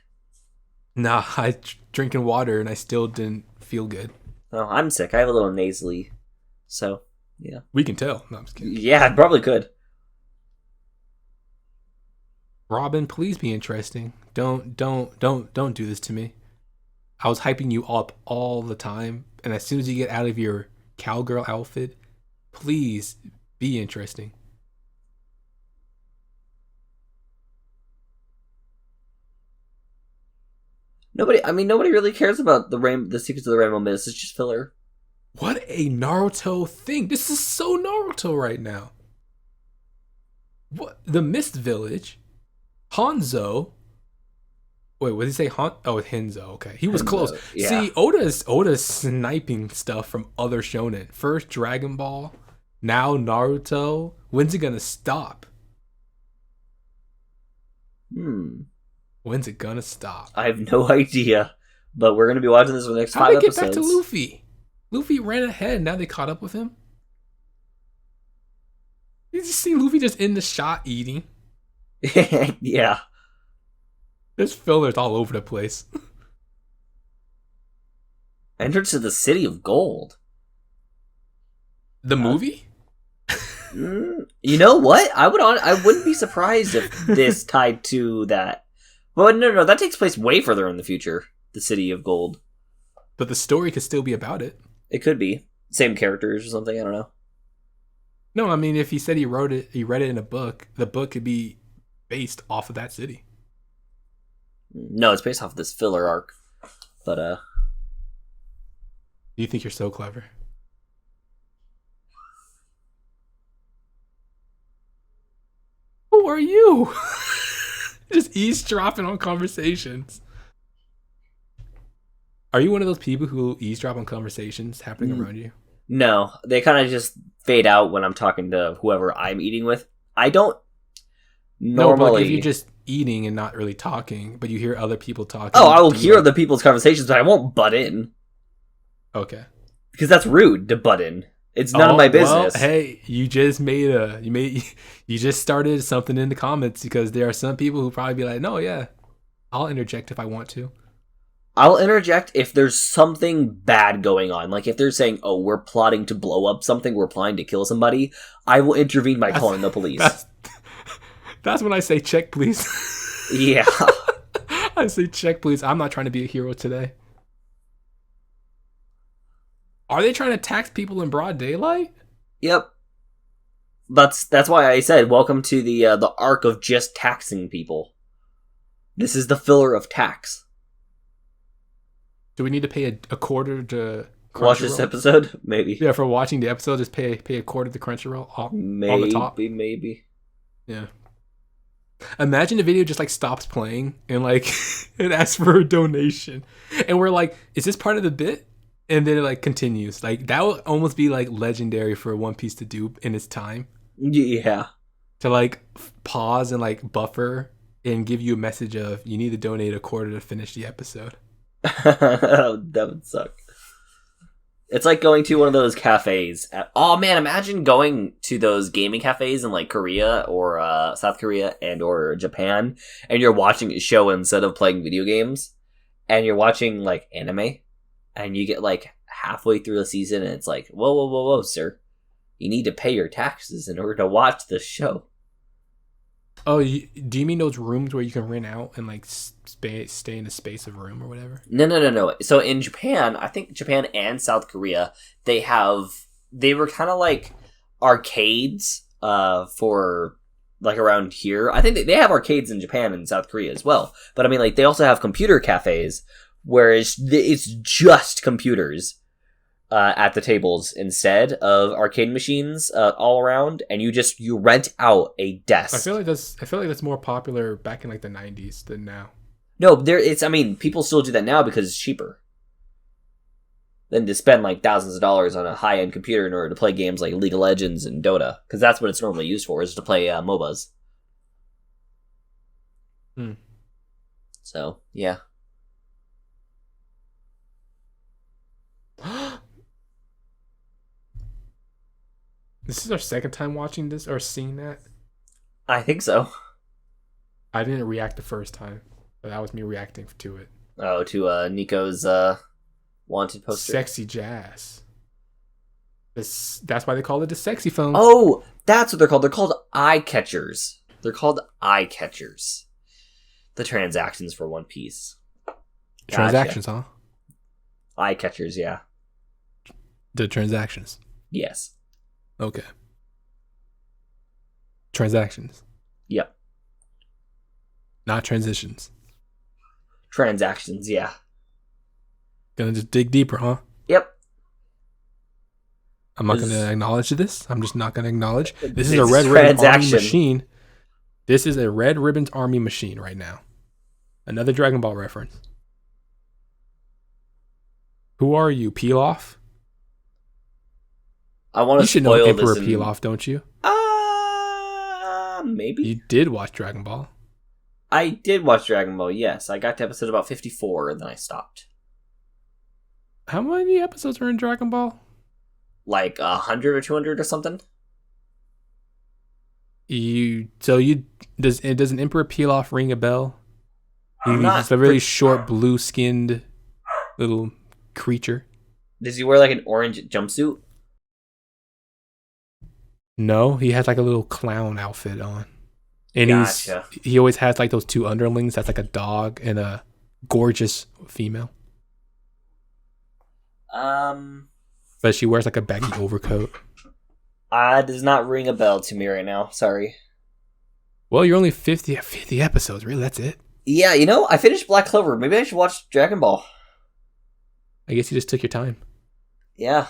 [SPEAKER 2] Nah, I drinking water and I still didn't feel good.
[SPEAKER 1] Oh, I'm sick. I have a little nasally, so yeah.
[SPEAKER 2] We can tell. No, I'm just kidding.
[SPEAKER 1] Yeah, I probably could.
[SPEAKER 2] Robin, please be interesting. Don't do this to me. I was hyping you up all the time, and as soon as you get out of your cowgirl outfit, please be interesting.
[SPEAKER 1] Nobody really cares about the Secrets of the Rainbow Mist. It's just filler.
[SPEAKER 2] What a Naruto thing. This is so Naruto right now. What? The Mist Village? Hanzo? Wait, what did he say? Oh, Hinzo. Okay. He was close.
[SPEAKER 1] Yeah.
[SPEAKER 2] See, Oda's sniping stuff from other shonen. First Dragon Ball, now Naruto. When's it gonna stop? When's it gonna stop?
[SPEAKER 1] I have no idea. But we're gonna be watching this for the next 5
[SPEAKER 2] How did they
[SPEAKER 1] episodes.
[SPEAKER 2] get back to Luffy? Luffy ran ahead, now they caught up with him? You just see Luffy just in the shot eating.
[SPEAKER 1] Yeah.
[SPEAKER 2] There's fillers all over the place.
[SPEAKER 1] Entrance to the City of Gold.
[SPEAKER 2] The movie?
[SPEAKER 1] You know what? I wouldn't be surprised if this tied to that. Well, no, that takes place way further in the future. The City of Gold.
[SPEAKER 2] But the story could still be about it.
[SPEAKER 1] It could be. Same characters or something, I don't know.
[SPEAKER 2] No, I mean, if he said he read it in a book, the book could be based off of that city.
[SPEAKER 1] No, it's based off of this filler arc. But,
[SPEAKER 2] You think you're so clever. Who are you? Just eavesdropping on conversations. Are you one of those people who eavesdrop on conversations happening around you?
[SPEAKER 1] No, they kind of just fade out when I'm talking to whoever I'm eating with. I don't
[SPEAKER 2] No, but like if you're
[SPEAKER 1] normally.
[SPEAKER 2] just eating and not really talking, but you hear other people
[SPEAKER 1] Oh,
[SPEAKER 2] talking,
[SPEAKER 1] I will
[SPEAKER 2] do you
[SPEAKER 1] hear
[SPEAKER 2] like?
[SPEAKER 1] other people's conversations, but I won't butt in
[SPEAKER 2] Okay.
[SPEAKER 1] because that's rude to butt in. It's none of
[SPEAKER 2] Oh
[SPEAKER 1] my
[SPEAKER 2] well,
[SPEAKER 1] business.
[SPEAKER 2] hey, you just made a you made you just started something in the comments because there are some people who probably be like, no, yeah, I'll interject if I want to.
[SPEAKER 1] I'll interject if there's something bad going on. Like if they're saying, "Oh, we're plotting to blow up something, we're planning to kill somebody," I will intervene by
[SPEAKER 2] That's
[SPEAKER 1] calling the police.
[SPEAKER 2] that's that's when I say check, please.
[SPEAKER 1] Yeah.
[SPEAKER 2] I say check, please. I'm not trying to be a hero today. Are they trying to tax people in broad daylight?
[SPEAKER 1] Yep. That's why I said, "Welcome to the arc of just taxing people." This is the filler of tax.
[SPEAKER 2] Do we need to pay a quarter to
[SPEAKER 1] Watch this
[SPEAKER 2] Crunchyroll?
[SPEAKER 1] episode, maybe,
[SPEAKER 2] Yeah, for watching the episode, just pay a quarter to Crunchyroll on the top.
[SPEAKER 1] maybe.
[SPEAKER 2] Yeah. Imagine the video just like stops playing and like it asks for a donation, and we're like, "Is this part of the bit?" And then it like continues. Like that would almost be like legendary for One Piece to do in its time
[SPEAKER 1] Yeah.
[SPEAKER 2] to like pause and like buffer and give you a message of you need to donate a quarter to finish the episode.
[SPEAKER 1] That would suck. It's like going to one of those cafes. Oh man, imagine going to those gaming cafes in like Korea or South Korea and or Japan, and you're watching a show instead of playing video games, and you're watching like anime, and you get like halfway through the season, and it's like, whoa, whoa, whoa, whoa, sir, you need to pay your taxes in order to watch the show.
[SPEAKER 2] Oh, do you mean those rooms where you can rent out and like stay in a space of room or whatever?
[SPEAKER 1] No, no, no, no. So in Japan, I think Japan and South Korea, they were kind of like arcades for like around here. I think they have arcades in Japan and South Korea as well. But I mean like they also have computer cafes where it's just computers at the tables instead of arcade machines all around, and you rent out a
[SPEAKER 2] I
[SPEAKER 1] desk.
[SPEAKER 2] feel like that's more popular back in like the 90s than now.
[SPEAKER 1] No, I mean, people still do that now because it's cheaper than to spend like thousands of dollars on a high-end computer in order to play games like League of Legends and Dota, because that's what it's normally used for, is to play MOBAs.
[SPEAKER 2] Hmm.
[SPEAKER 1] So yeah.
[SPEAKER 2] This is our second time watching this or seeing that.
[SPEAKER 1] I think so.
[SPEAKER 2] I didn't react the first time, but that was me reacting to it.
[SPEAKER 1] Oh, to Nico's wanted poster.
[SPEAKER 2] Sexy jazz. That's why they call it the sexy phone.
[SPEAKER 1] Oh, that's what they're called. They're called eye catchers. They're called eye catchers. The transactions for One Piece.
[SPEAKER 2] Transactions, huh?
[SPEAKER 1] Eye catchers, yeah.
[SPEAKER 2] The transactions.
[SPEAKER 1] Yes.
[SPEAKER 2] Okay. Transactions.
[SPEAKER 1] Yep.
[SPEAKER 2] Not transitions.
[SPEAKER 1] Transactions, yeah.
[SPEAKER 2] Gonna just dig deeper, huh?
[SPEAKER 1] Yep.
[SPEAKER 2] I'm not gonna acknowledge this. I'm just not gonna acknowledge. This is
[SPEAKER 1] It's
[SPEAKER 2] a Red Ribbon Army
[SPEAKER 1] transaction.
[SPEAKER 2] machine. This is a Red Ribbon's Army machine right now. Another Dragon Ball reference. Who are you, Pilaf?
[SPEAKER 1] I want
[SPEAKER 2] You
[SPEAKER 1] to
[SPEAKER 2] should know
[SPEAKER 1] spoil
[SPEAKER 2] Emperor
[SPEAKER 1] this.
[SPEAKER 2] Pilaf, don't you?
[SPEAKER 1] Maybe.
[SPEAKER 2] You did watch Dragon Ball.
[SPEAKER 1] I did watch Dragon Ball, yes. I got to episode about 54, and then I stopped.
[SPEAKER 2] How many episodes are in Dragon Ball?
[SPEAKER 1] Like 100 or 200 or something?
[SPEAKER 2] Does an Emperor Pilaf ring a bell?
[SPEAKER 1] I'm not
[SPEAKER 2] He's a really short, blue-skinned little creature.
[SPEAKER 1] Does he wear like an orange jumpsuit?
[SPEAKER 2] No, he has like a little clown outfit on. And
[SPEAKER 1] Gotcha.
[SPEAKER 2] he always has like those two underlings. That's like a dog and a gorgeous female. But she wears like a baggy overcoat.
[SPEAKER 1] Does not ring a bell to me right now. Sorry.
[SPEAKER 2] Well, you're only 50 episodes. Really, that's it?
[SPEAKER 1] Yeah, I finished Black Clover. Maybe I should watch Dragon Ball.
[SPEAKER 2] I guess you just took your time.
[SPEAKER 1] Yeah.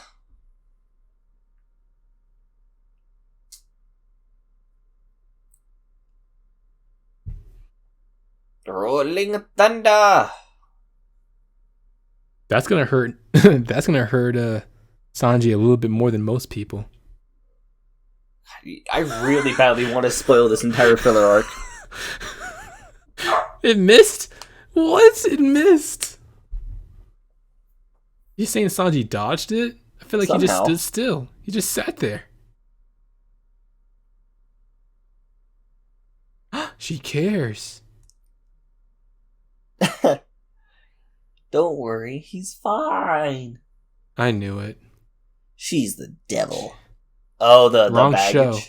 [SPEAKER 1] Rolling Thunder.
[SPEAKER 2] That's gonna hurt. That's gonna hurt Sanji a little bit more than most people.
[SPEAKER 1] I really badly want to spoil this entire filler arc.
[SPEAKER 2] It missed? What? It missed? You saying Sanji dodged it? I feel like he just stood still. He just sat there. She cares.
[SPEAKER 1] Don't worry, he's fine.
[SPEAKER 2] I knew it.
[SPEAKER 1] She's the devil. Oh, the
[SPEAKER 2] wrong
[SPEAKER 1] baggage.
[SPEAKER 2] Show.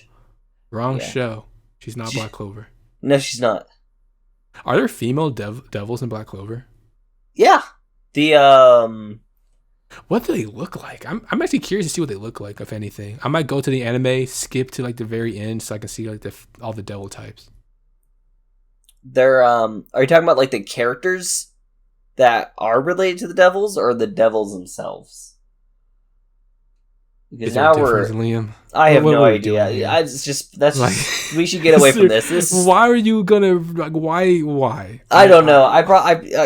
[SPEAKER 2] Wrong show. She's not Black Clover.
[SPEAKER 1] No, she's not.
[SPEAKER 2] Are there female devils in Black Clover?
[SPEAKER 1] Yeah. The
[SPEAKER 2] What do they look like? I'm actually curious to see what they look like, if anything. I might go to the anime, skip to like the very end, so I can see like all the devil types.
[SPEAKER 1] They're are you talking about like the characters that are related to the devils, or the devils themselves? Because now
[SPEAKER 2] Liam?
[SPEAKER 1] I have no idea. It's just we should get away from this.
[SPEAKER 2] Why are you gonna like? Why?
[SPEAKER 1] I don't know.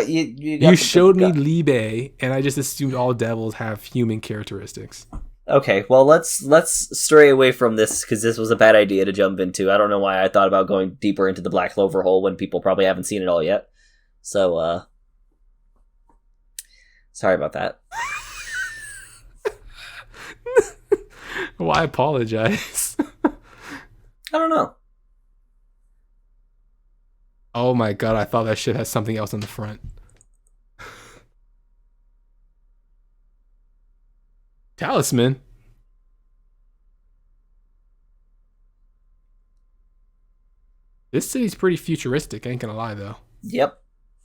[SPEAKER 2] You showed me Libe, and I just assumed all devils have human characteristics.
[SPEAKER 1] Okay, well let's stray away from this because this was a bad idea to jump into. I don't know why I thought about going deeper into the Black Clover hole when people probably haven't seen it all yet. So, sorry about that.
[SPEAKER 2] Why apologize?
[SPEAKER 1] I don't know.
[SPEAKER 2] Oh my god, I thought that shit had something else on the front. Talisman? This city's pretty futuristic, ain't gonna lie though.
[SPEAKER 1] Yep.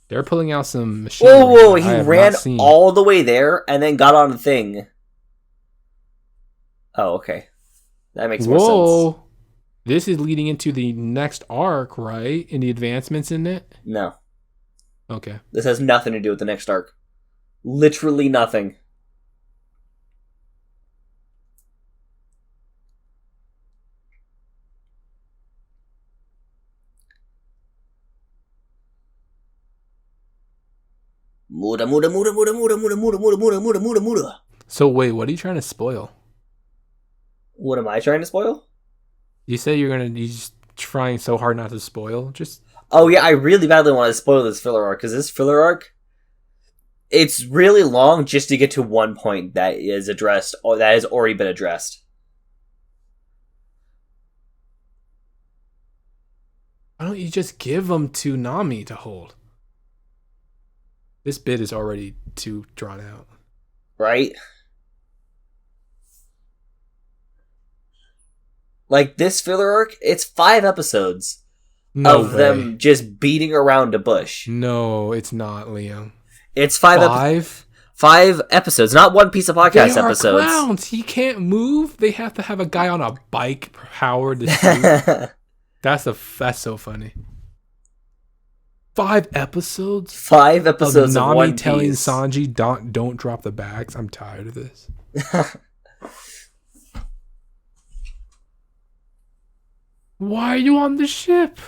[SPEAKER 2] They're pulling out some machinery.
[SPEAKER 1] Whoa, he ran all the way there and then got on the thing. Oh, okay. That makes more sense.
[SPEAKER 2] This is leading into the next arc, right? And the advancements in it?
[SPEAKER 1] No.
[SPEAKER 2] Okay.
[SPEAKER 1] This has nothing to do with the next arc. Literally nothing. Muda.
[SPEAKER 2] So wait, what are you trying to spoil?
[SPEAKER 1] What am I trying to spoil?
[SPEAKER 2] You say you're just trying so hard not to spoil. Just
[SPEAKER 1] oh yeah, I really badly want to spoil this filler arc because this filler arc, it's really long just to get to one point that is addressed or that has already been addressed.
[SPEAKER 2] Why don't you just give them to Nami to hold? This bit is already too drawn out,
[SPEAKER 1] right? Like, this filler arc, it's 5 episodes of them just beating around a bush.
[SPEAKER 2] No, it's not, Liam.
[SPEAKER 1] It's 5 episodes, not One Piece of Podcast episodes.
[SPEAKER 2] They are clowns. He can't move. They have to have a guy on a bike powered to shoot. That's so funny. 5 episodes?
[SPEAKER 1] 5 episodes
[SPEAKER 2] of
[SPEAKER 1] Nami
[SPEAKER 2] One Piece telling Sanji, don't drop the bags. I'm tired of this. Why are you on the ship?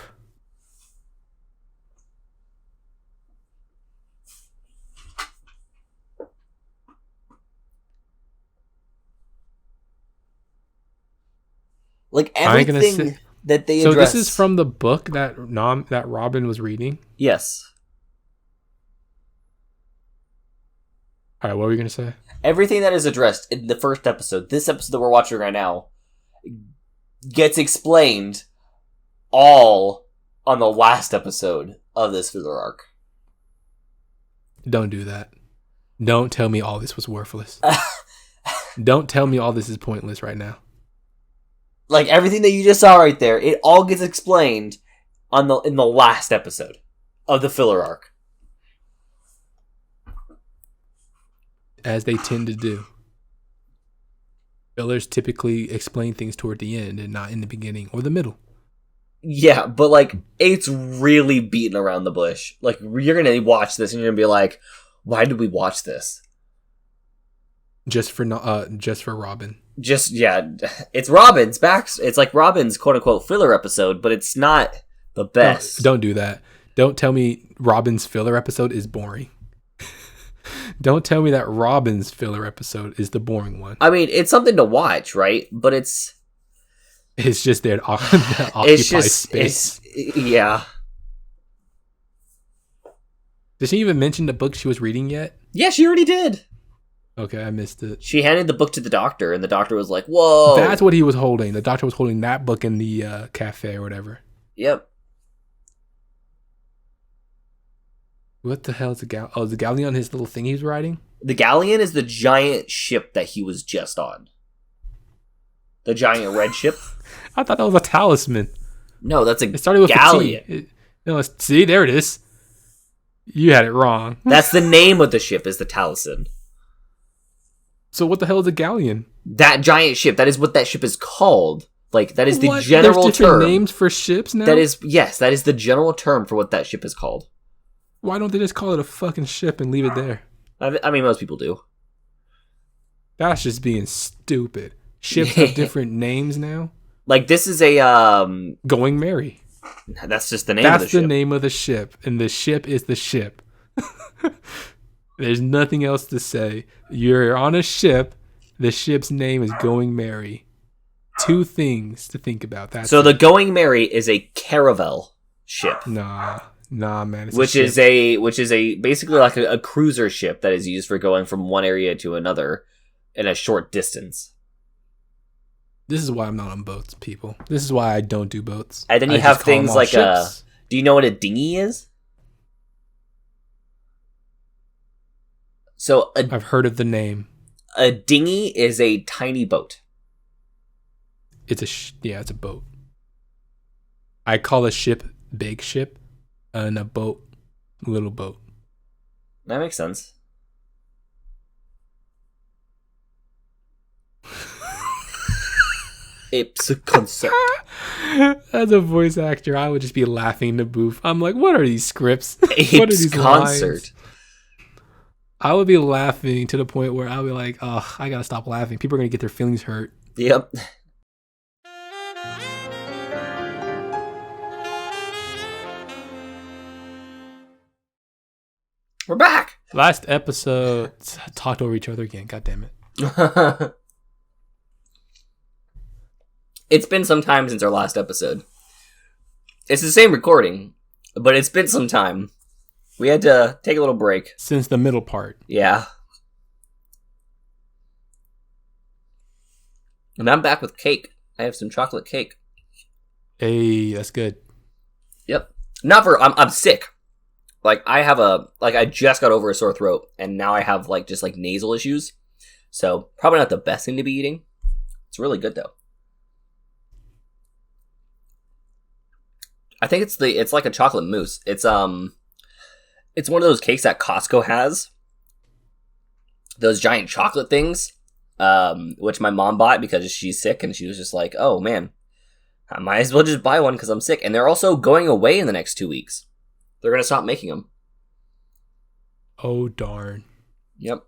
[SPEAKER 1] Like, everything that they address.
[SPEAKER 2] So this is from the book that Robin was reading?
[SPEAKER 1] Yes.
[SPEAKER 2] Alright, what were you going to say?
[SPEAKER 1] Everything that is addressed in the first episode, this episode that we're watching right now, gets explained all on the last episode of this filler arc.
[SPEAKER 2] Don't do that. Don't tell me all this was worthless. Don't tell me all this is pointless right now.
[SPEAKER 1] Like, everything that you just saw right there, it all gets explained in the last episode of the filler arc.
[SPEAKER 2] As they tend to do. Fillers typically explain things toward the end and not in the beginning or the middle.
[SPEAKER 1] Yeah, but like, it's really beating around the bush. Like, you're gonna watch this and you're gonna be like, why did we watch this?
[SPEAKER 2] Just for Robin.
[SPEAKER 1] It's Robin's back. It's like Robin's quote unquote filler episode, but it's not the best.
[SPEAKER 2] Don't do that. Don't tell me Robin's filler episode is boring. Don't tell me that Robin's filler episode is the boring one.
[SPEAKER 1] I mean, it's something to watch, right? But it's
[SPEAKER 2] just there to occupy space.
[SPEAKER 1] Yeah.
[SPEAKER 2] Did she even mention the book she was reading yet?
[SPEAKER 1] Yeah, she already did.
[SPEAKER 2] Okay, I missed it.
[SPEAKER 1] She handed the book to the doctor, and the doctor was like, "Whoa!"
[SPEAKER 2] That's what he was holding. The doctor was holding that book in the cafe or whatever.
[SPEAKER 1] Yep.
[SPEAKER 2] What the hell is the galleon? His little thing he's riding.
[SPEAKER 1] The galleon is the giant ship that he was just on. The giant red ship.
[SPEAKER 2] I thought that was a talisman.
[SPEAKER 1] No, that's
[SPEAKER 2] It started with
[SPEAKER 1] galleon.
[SPEAKER 2] See, there it is. You had it wrong.
[SPEAKER 1] That's the name of the ship. Is the talisman.
[SPEAKER 2] So what the hell is a galleon?
[SPEAKER 1] That giant ship. That is what that ship is called. Like, that is the
[SPEAKER 2] What?
[SPEAKER 1] general
[SPEAKER 2] There's different
[SPEAKER 1] term.
[SPEAKER 2] names for ships now?
[SPEAKER 1] That is the general term for what that ship is called.
[SPEAKER 2] Why don't they just call it a fucking ship and leave it there?
[SPEAKER 1] I mean, most people do.
[SPEAKER 2] That's just being stupid. Ships have different names now.
[SPEAKER 1] Like, this is a
[SPEAKER 2] Going Merry.
[SPEAKER 1] That's just the name of the ship.
[SPEAKER 2] That's the name of the ship, and the ship is the ship. There's nothing else to say. You're on a ship. The ship's name is Going Merry. Two things to think about.
[SPEAKER 1] The Going Merry is a caravel ship.
[SPEAKER 2] Nah, man. It's
[SPEAKER 1] which is a basically like a cruiser ship that is used for going from one area to another in a short distance.
[SPEAKER 2] This is why I'm not on boats, people. This is why I don't do boats.
[SPEAKER 1] And then you have things like ships. Do you know what a dinghy is? So
[SPEAKER 2] I've heard of the name.
[SPEAKER 1] A dinghy is a tiny boat.
[SPEAKER 2] It's a boat. I call a ship big ship, and a boat little boat.
[SPEAKER 1] That makes sense. It's a concept.
[SPEAKER 2] As a voice actor, I would just be laughing in the booth. I'm like, what are these scripts?
[SPEAKER 1] Apes
[SPEAKER 2] what are these
[SPEAKER 1] concert.
[SPEAKER 2] Lines? I would be laughing to the point where I'll be like, oh, I gotta stop laughing. People are gonna get their feelings hurt.
[SPEAKER 1] Yep. We're back.
[SPEAKER 2] Last episode talked over each other again. God damn it.
[SPEAKER 1] It's been some time since our last episode. It's the same recording, but it's been some time. We had to take a little break.
[SPEAKER 2] Since the middle part.
[SPEAKER 1] Yeah. And I'm back with cake. I have some chocolate cake.
[SPEAKER 2] Hey, that's good.
[SPEAKER 1] Yep. I'm sick. Like, I just got over a sore throat, and now I have, just nasal issues. So, probably not the best thing to be eating. It's really good, though. I think it's like a chocolate mousse. It's one of those cakes that Costco has. Those giant chocolate things, which my mom bought because she's sick, and she was just like, oh, man, I might as well just buy one because I'm sick. And they're also going away in the next 2 weeks. They're going to stop making them.
[SPEAKER 2] Oh, darn.
[SPEAKER 1] Yep.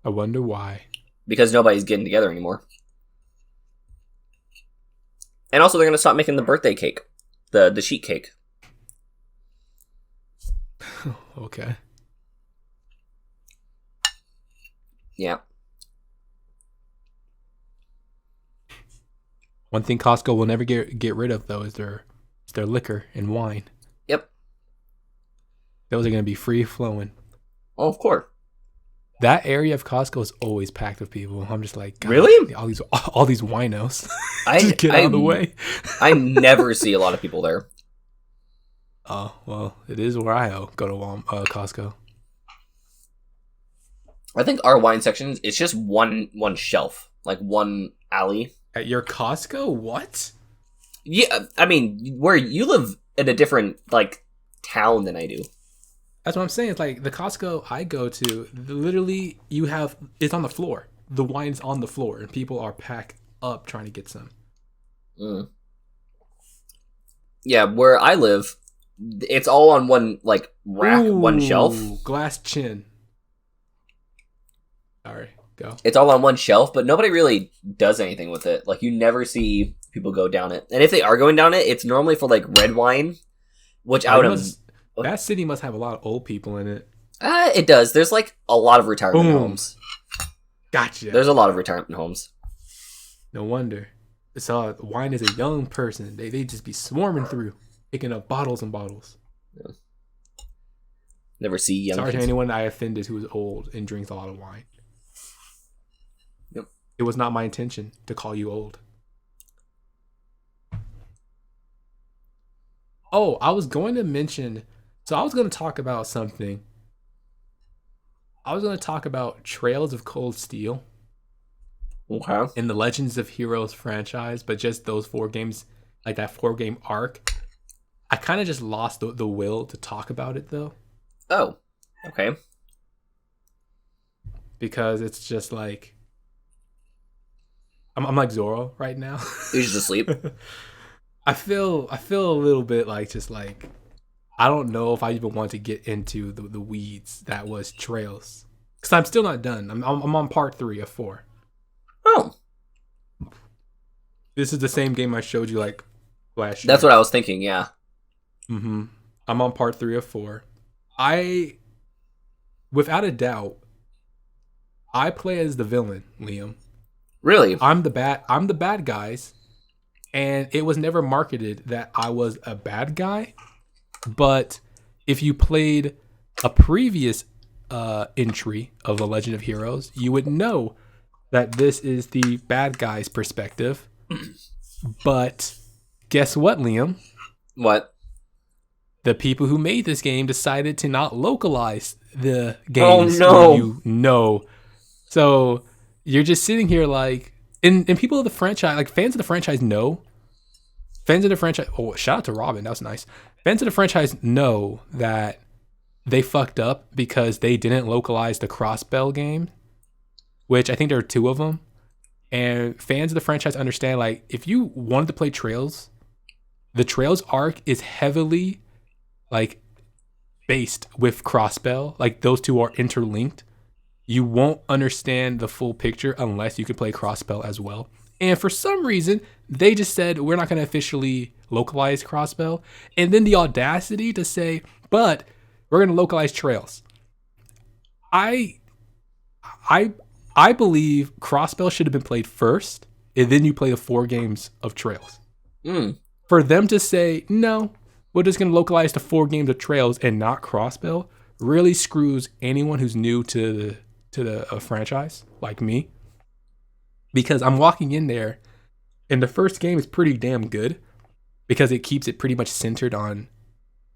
[SPEAKER 2] I wonder why.
[SPEAKER 1] Because nobody's getting together anymore. And also, they're going to stop making the birthday cake. The sheet cake.
[SPEAKER 2] Okay.
[SPEAKER 1] Yeah.
[SPEAKER 2] One thing Costco will never get rid of, though, is their liquor and wine.
[SPEAKER 1] Yep.
[SPEAKER 2] Those are going to be free flowing.
[SPEAKER 1] Oh, of course.
[SPEAKER 2] That area of Costco is always packed with people. I'm just like, God,
[SPEAKER 1] really?
[SPEAKER 2] All these winos.
[SPEAKER 1] Just
[SPEAKER 2] get out of the way.
[SPEAKER 1] I never see a lot of people there.
[SPEAKER 2] Oh, well, it is where I go to Costco.
[SPEAKER 1] I think our wine section is just one shelf, like one alley.
[SPEAKER 2] At your Costco? What?
[SPEAKER 1] Yeah, I mean, where you live in a different town than I do.
[SPEAKER 2] That's what I'm saying. It's like the Costco I go to, literally, it's on the floor. The wine's on the floor, and people are packed up trying to get some.
[SPEAKER 1] Mm. Yeah, where I live, it's all on one rack, one shelf.
[SPEAKER 2] Glass chin. Sorry, go.
[SPEAKER 1] It's all on one shelf, but nobody really does anything with it. You never see people go down it. And if they are going down it, it's normally for red wine, which I would have.
[SPEAKER 2] That city must have a lot of old people in it.
[SPEAKER 1] It does. There's like a lot of retirement
[SPEAKER 2] Boom.
[SPEAKER 1] homes.
[SPEAKER 2] Gotcha.
[SPEAKER 1] There's a lot of retirement homes.
[SPEAKER 2] No wonder. So wine is a young person. They just be swarming through, picking up bottles and bottles.
[SPEAKER 1] Yeah. Never see young
[SPEAKER 2] Sorry to
[SPEAKER 1] kids.
[SPEAKER 2] anyone I offended who is old and drinks a lot of wine.
[SPEAKER 1] Yep.
[SPEAKER 2] It was not my intention to call you old. Oh, I was going to mention. So I was going to talk about something. I was going to talk about Trails of Cold Steel.
[SPEAKER 1] Okay.
[SPEAKER 2] In the Legends of Heroes franchise, but just those 4 games, like that 4-game arc. I kind of just lost the will to talk about it though.
[SPEAKER 1] Oh, okay.
[SPEAKER 2] Because it's just like I'm like Zorro right now.
[SPEAKER 1] He's just asleep.
[SPEAKER 2] I feel a little bit like just like I don't know if I even want to get into the weeds that was Trails, because I'm still not done. I'm on part 3 of 4.
[SPEAKER 1] Oh,
[SPEAKER 2] this is the same game I showed you like last year.
[SPEAKER 1] that's what I was thinking. Yeah.
[SPEAKER 2] Mm-hmm. I'm on part 3 of 4. I, without a doubt, I play as the villain, Liam.
[SPEAKER 1] Really?
[SPEAKER 2] I'm the bad guys, and it was never marketed that I was a bad guy. But if you played a previous entry of The Legend of Heroes, you would know that this is the bad guy's perspective. But guess what, Liam?
[SPEAKER 1] What?
[SPEAKER 2] The people who made this game decided to not localize the games.
[SPEAKER 1] Oh no!
[SPEAKER 2] You know, so you're just sitting here like, and people of the franchise, like fans of the franchise, know. Fans of the franchise. Oh, shout out to Robin. That was nice. Fans of the franchise know that they fucked up because they didn't localize the Crossbell game, which I think there are 2 of them. And fans of the franchise understand, like, if you wanted to play Trails, the Trails arc is heavily like based with Crossbell. Like those 2 are interlinked. You won't understand the full picture unless you can play Crossbell as well. And for some reason, they just said we're not going to officially localize Crossbell, and then the audacity to say, but we're going to localize Trails. I believe Crossbell should have been played first, and then you play the 4 games of Trails. For them to say no, we're just going to localize the 4 games of Trails and not Crossbell really screws anyone who's new to the franchise, like me. Because I'm walking in there, and the first game is pretty damn good, because it keeps it pretty much centered on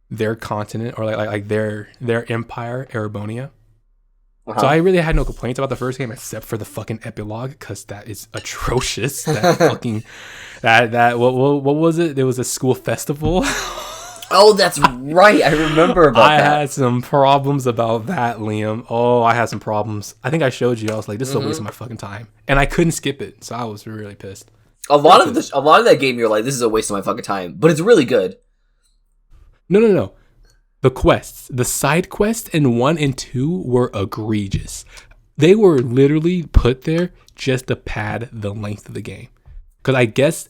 [SPEAKER 2] their continent, or like their empire, Erebonia. So I really had no complaints about the first game except for the fucking epilogue, because that is atrocious. That fucking that what was it? There was a school festival.
[SPEAKER 1] Oh, that's right. I remember about that.
[SPEAKER 2] I had some problems about that, Liam. Oh, I had some problems. I think I showed you. I was like, this is a waste of my fucking time, and I couldn't skip it, so I was really pissed.
[SPEAKER 1] A lot of that game, you're like, this is a waste of my fucking time, but it's really good.
[SPEAKER 2] No. The quests, the side quests in 1 and 2 were egregious. They were literally put there just to pad the length of the game. Because I guess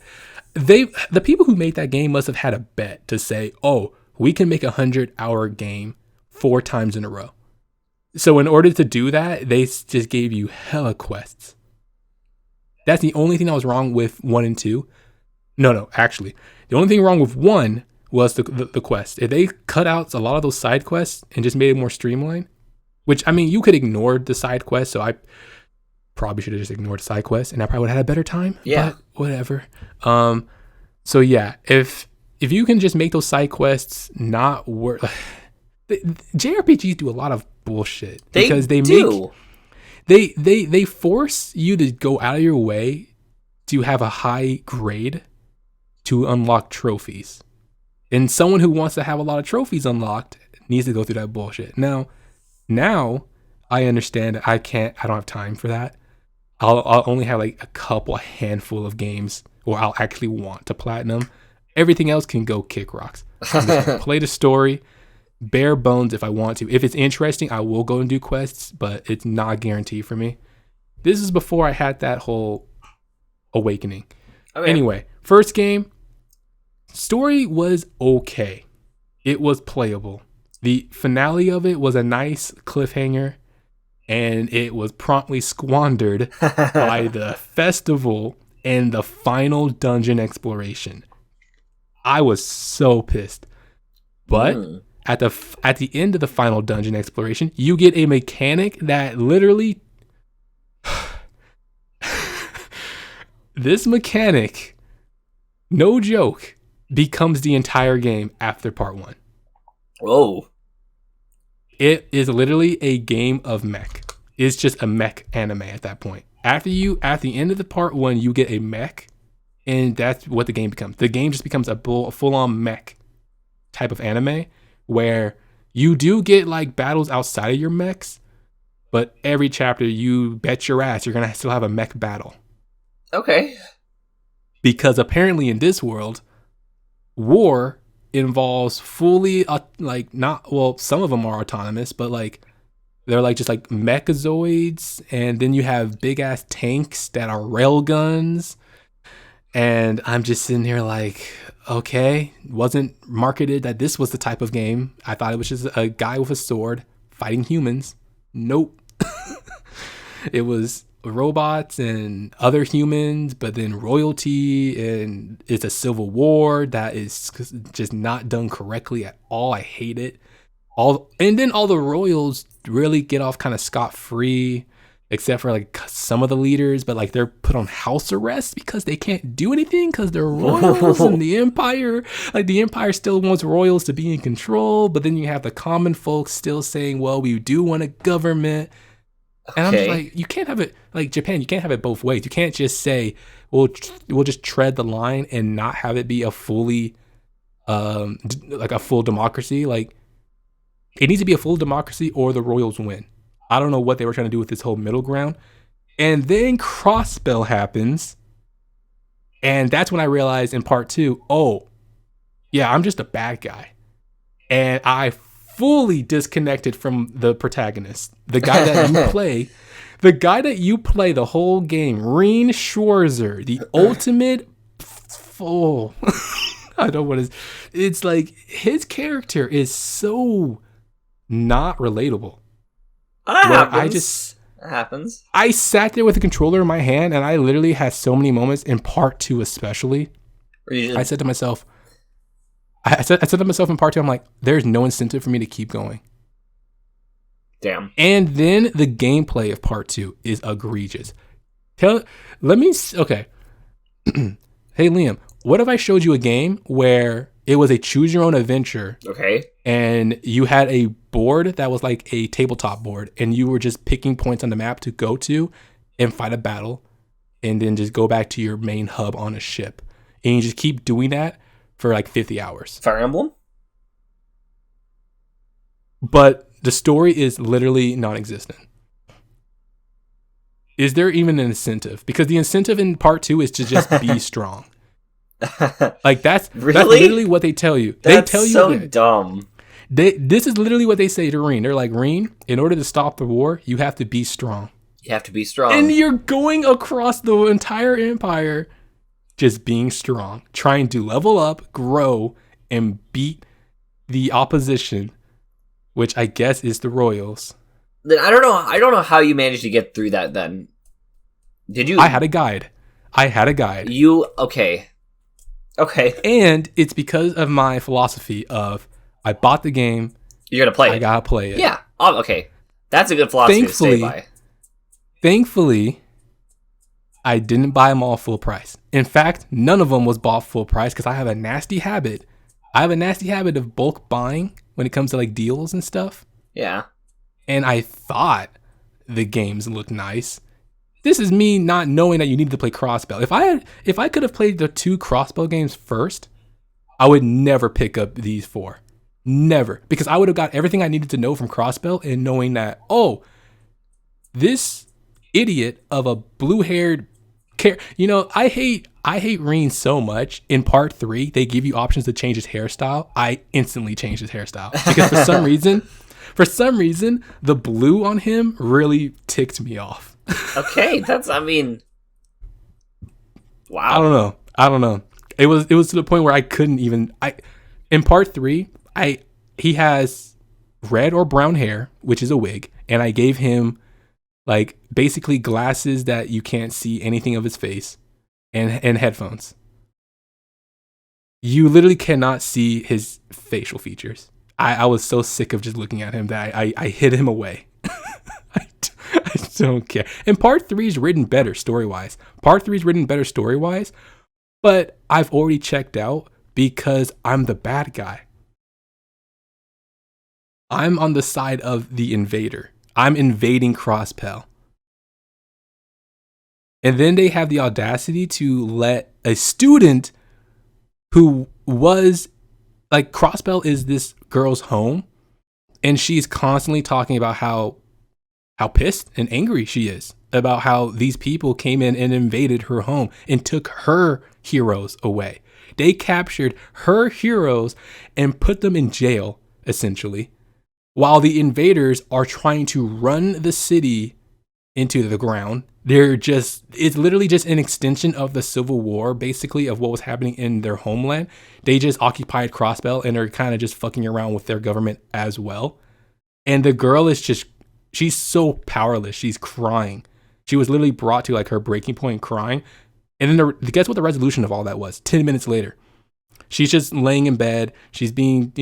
[SPEAKER 2] the people who made that game must have had a bet to say, oh, we can make a 100-hour game 4 times in a row. So in order to do that, they just gave you hella quests. That's the only thing that was wrong with 1 and 2. No, actually. The only thing wrong with 1 was the quest. If they cut out a lot of those side quests and just made it more streamlined, which, I mean, you could ignore the side quest, so I probably should have just ignored the side quest, and I probably would have had a better time.
[SPEAKER 1] Yeah.
[SPEAKER 2] But whatever. So yeah, if you can just make those side quests not work, JRPGs do a lot of bullshit because they force you to go out of your way to have a high grade to unlock trophies. And someone who wants to have a lot of trophies unlocked needs to go through that bullshit. Now I understand that I don't have time for that. I'll only have like a handful of games where I'll actually want to platinum. Everything else can go kick rocks. I'm just gonna play the story, bare bones if I want to. If it's interesting, I will go and do quests, but it's not a guarantee for me. This is before I had that whole awakening. Okay. Anyway, first game, story was okay. It was playable. The finale of it was a nice cliffhanger, and it was promptly squandered by the festival and the final dungeon exploration. I was so pissed. But at the end of the final dungeon exploration, you get a mechanic that literally this mechanic, no joke, becomes the entire game after part 1.
[SPEAKER 1] Whoa.
[SPEAKER 2] It is literally a game of mech. It's just a mech anime at that point. At the end of the part 1, you get a mech, and that's what the game becomes. The game just becomes a full-on mech type of anime where you do get like battles outside of your mechs, but every chapter you bet your ass you're going to still have a mech battle.
[SPEAKER 1] Okay.
[SPEAKER 2] Because apparently in this world, war involves fully some of them are autonomous, but like they're like just like mechazoids, and then you have big ass tanks that are rail guns. And I'm just sitting here like, okay, wasn't marketed that this was the type of game. I thought it was just a guy with a sword fighting humans. Nope. It was robots and other humans, but then royalty, and it's a civil war that is just not done correctly at all. I hate it. And then all the royals really get off kind of scot-free, except for like some of the leaders, but like they're put on house arrest because they can't do anything because they're royals. And the empire still wants royals to be in control, but then you have the common folks still saying, well, we do want a government. And I'm just like, you can't have it like Japan. You can't have it both ways. You can't just say, we'll just tread the line and not have it be a fully, like a full democracy. Like it needs to be a full democracy or the royals win. I don't know what they were trying to do with this whole middle ground. And then Crossbell happens. And that's when I realized in part 2, oh, yeah, I'm just a bad guy. And I fully disconnected from the protagonist. The guy that you play the whole game, Reen Schwarzer, the ultimate fool. I don't know what it's like. His character is so not relatable.
[SPEAKER 1] That happens.
[SPEAKER 2] I sat there with a controller in my hand, and I literally had so many moments in part 2 especially. I said to myself in part 2, I'm like, there's no incentive for me to keep going.
[SPEAKER 1] Damn.
[SPEAKER 2] And then the gameplay of part 2 is egregious. Okay. Hey, Liam, what if I showed you a game where it was a choose your own adventure?
[SPEAKER 1] Okay.
[SPEAKER 2] And you had a board that was like a tabletop board, and you were just picking points on the map to go to and fight a battle, and then just go back to your main hub on a ship. And you just keep doing that for like 50 hours.
[SPEAKER 1] Fire Emblem?
[SPEAKER 2] But the story is literally non-existent. Is there even an incentive? Because the incentive in part 2 is to just be strong. Like that's literally what they tell you. They tell you
[SPEAKER 1] so dumb.
[SPEAKER 2] This is literally what they say to Reen. They're like, Reen, in order to stop the war, you have to be strong.
[SPEAKER 1] You have to be strong.
[SPEAKER 2] And you're going across the entire empire just being strong, trying to level up, grow, and beat the opposition, which I guess is the Royals.
[SPEAKER 1] Then I don't know how you managed to get through that then. Did you?
[SPEAKER 2] I had a guide.
[SPEAKER 1] Okay.
[SPEAKER 2] And it's because of my philosophy of I bought the game.
[SPEAKER 1] You're going to play it.
[SPEAKER 2] I got to play it.
[SPEAKER 1] Yeah. Okay. That's a good philosophy to stay by.
[SPEAKER 2] Thankfully, I didn't buy them all full price. In fact, none of them was bought full price because I have a nasty habit. Of bulk buying when it comes to like deals and stuff.
[SPEAKER 1] Yeah.
[SPEAKER 2] And I thought the games looked nice. This is me not knowing that you needed to play Crossbell. If I could have played the 2 Crossbell games first, I would never pick up these 4. Never. Because I would have got everything I needed to know from Crossbell, and knowing that, oh, this idiot of a blue-haired I hate Reen so much. In part 3, they give you options to change his hairstyle. I instantly changed his hairstyle because for some reason, the blue on him really ticked me off.
[SPEAKER 1] Okay,
[SPEAKER 2] wow. I don't know. It was to the point where I couldn't even. In part 3, he has red or brown hair, which is a wig, and I gave him like basically glasses that you can't see anything of his face and headphones. You literally cannot see his facial features. I was so sick of just looking at him that I hid him away. I don't care. And part 3 is written better story-wise. But I've already checked out because I'm the bad guy. I'm on the side of the invader. I'm invading Crosspell. And then they have the audacity to let a student who was like, Crosspell is this girl's home, and she's constantly talking about how pissed and angry she is about how these people came in and invaded her home and took her heroes away. They captured her heroes and put them in jail, essentially, while the invaders are trying to run the city into the ground. It's literally just an extension of the Civil War, basically, of what was happening in their homeland. They just occupied Crosspell and are kind of just fucking around with their government as well. And the girl is she's so powerless. She's crying. She was literally brought to like her breaking point crying. And then guess what the resolution of all that was? 10 minutes later, she's just laying in bed. She's being,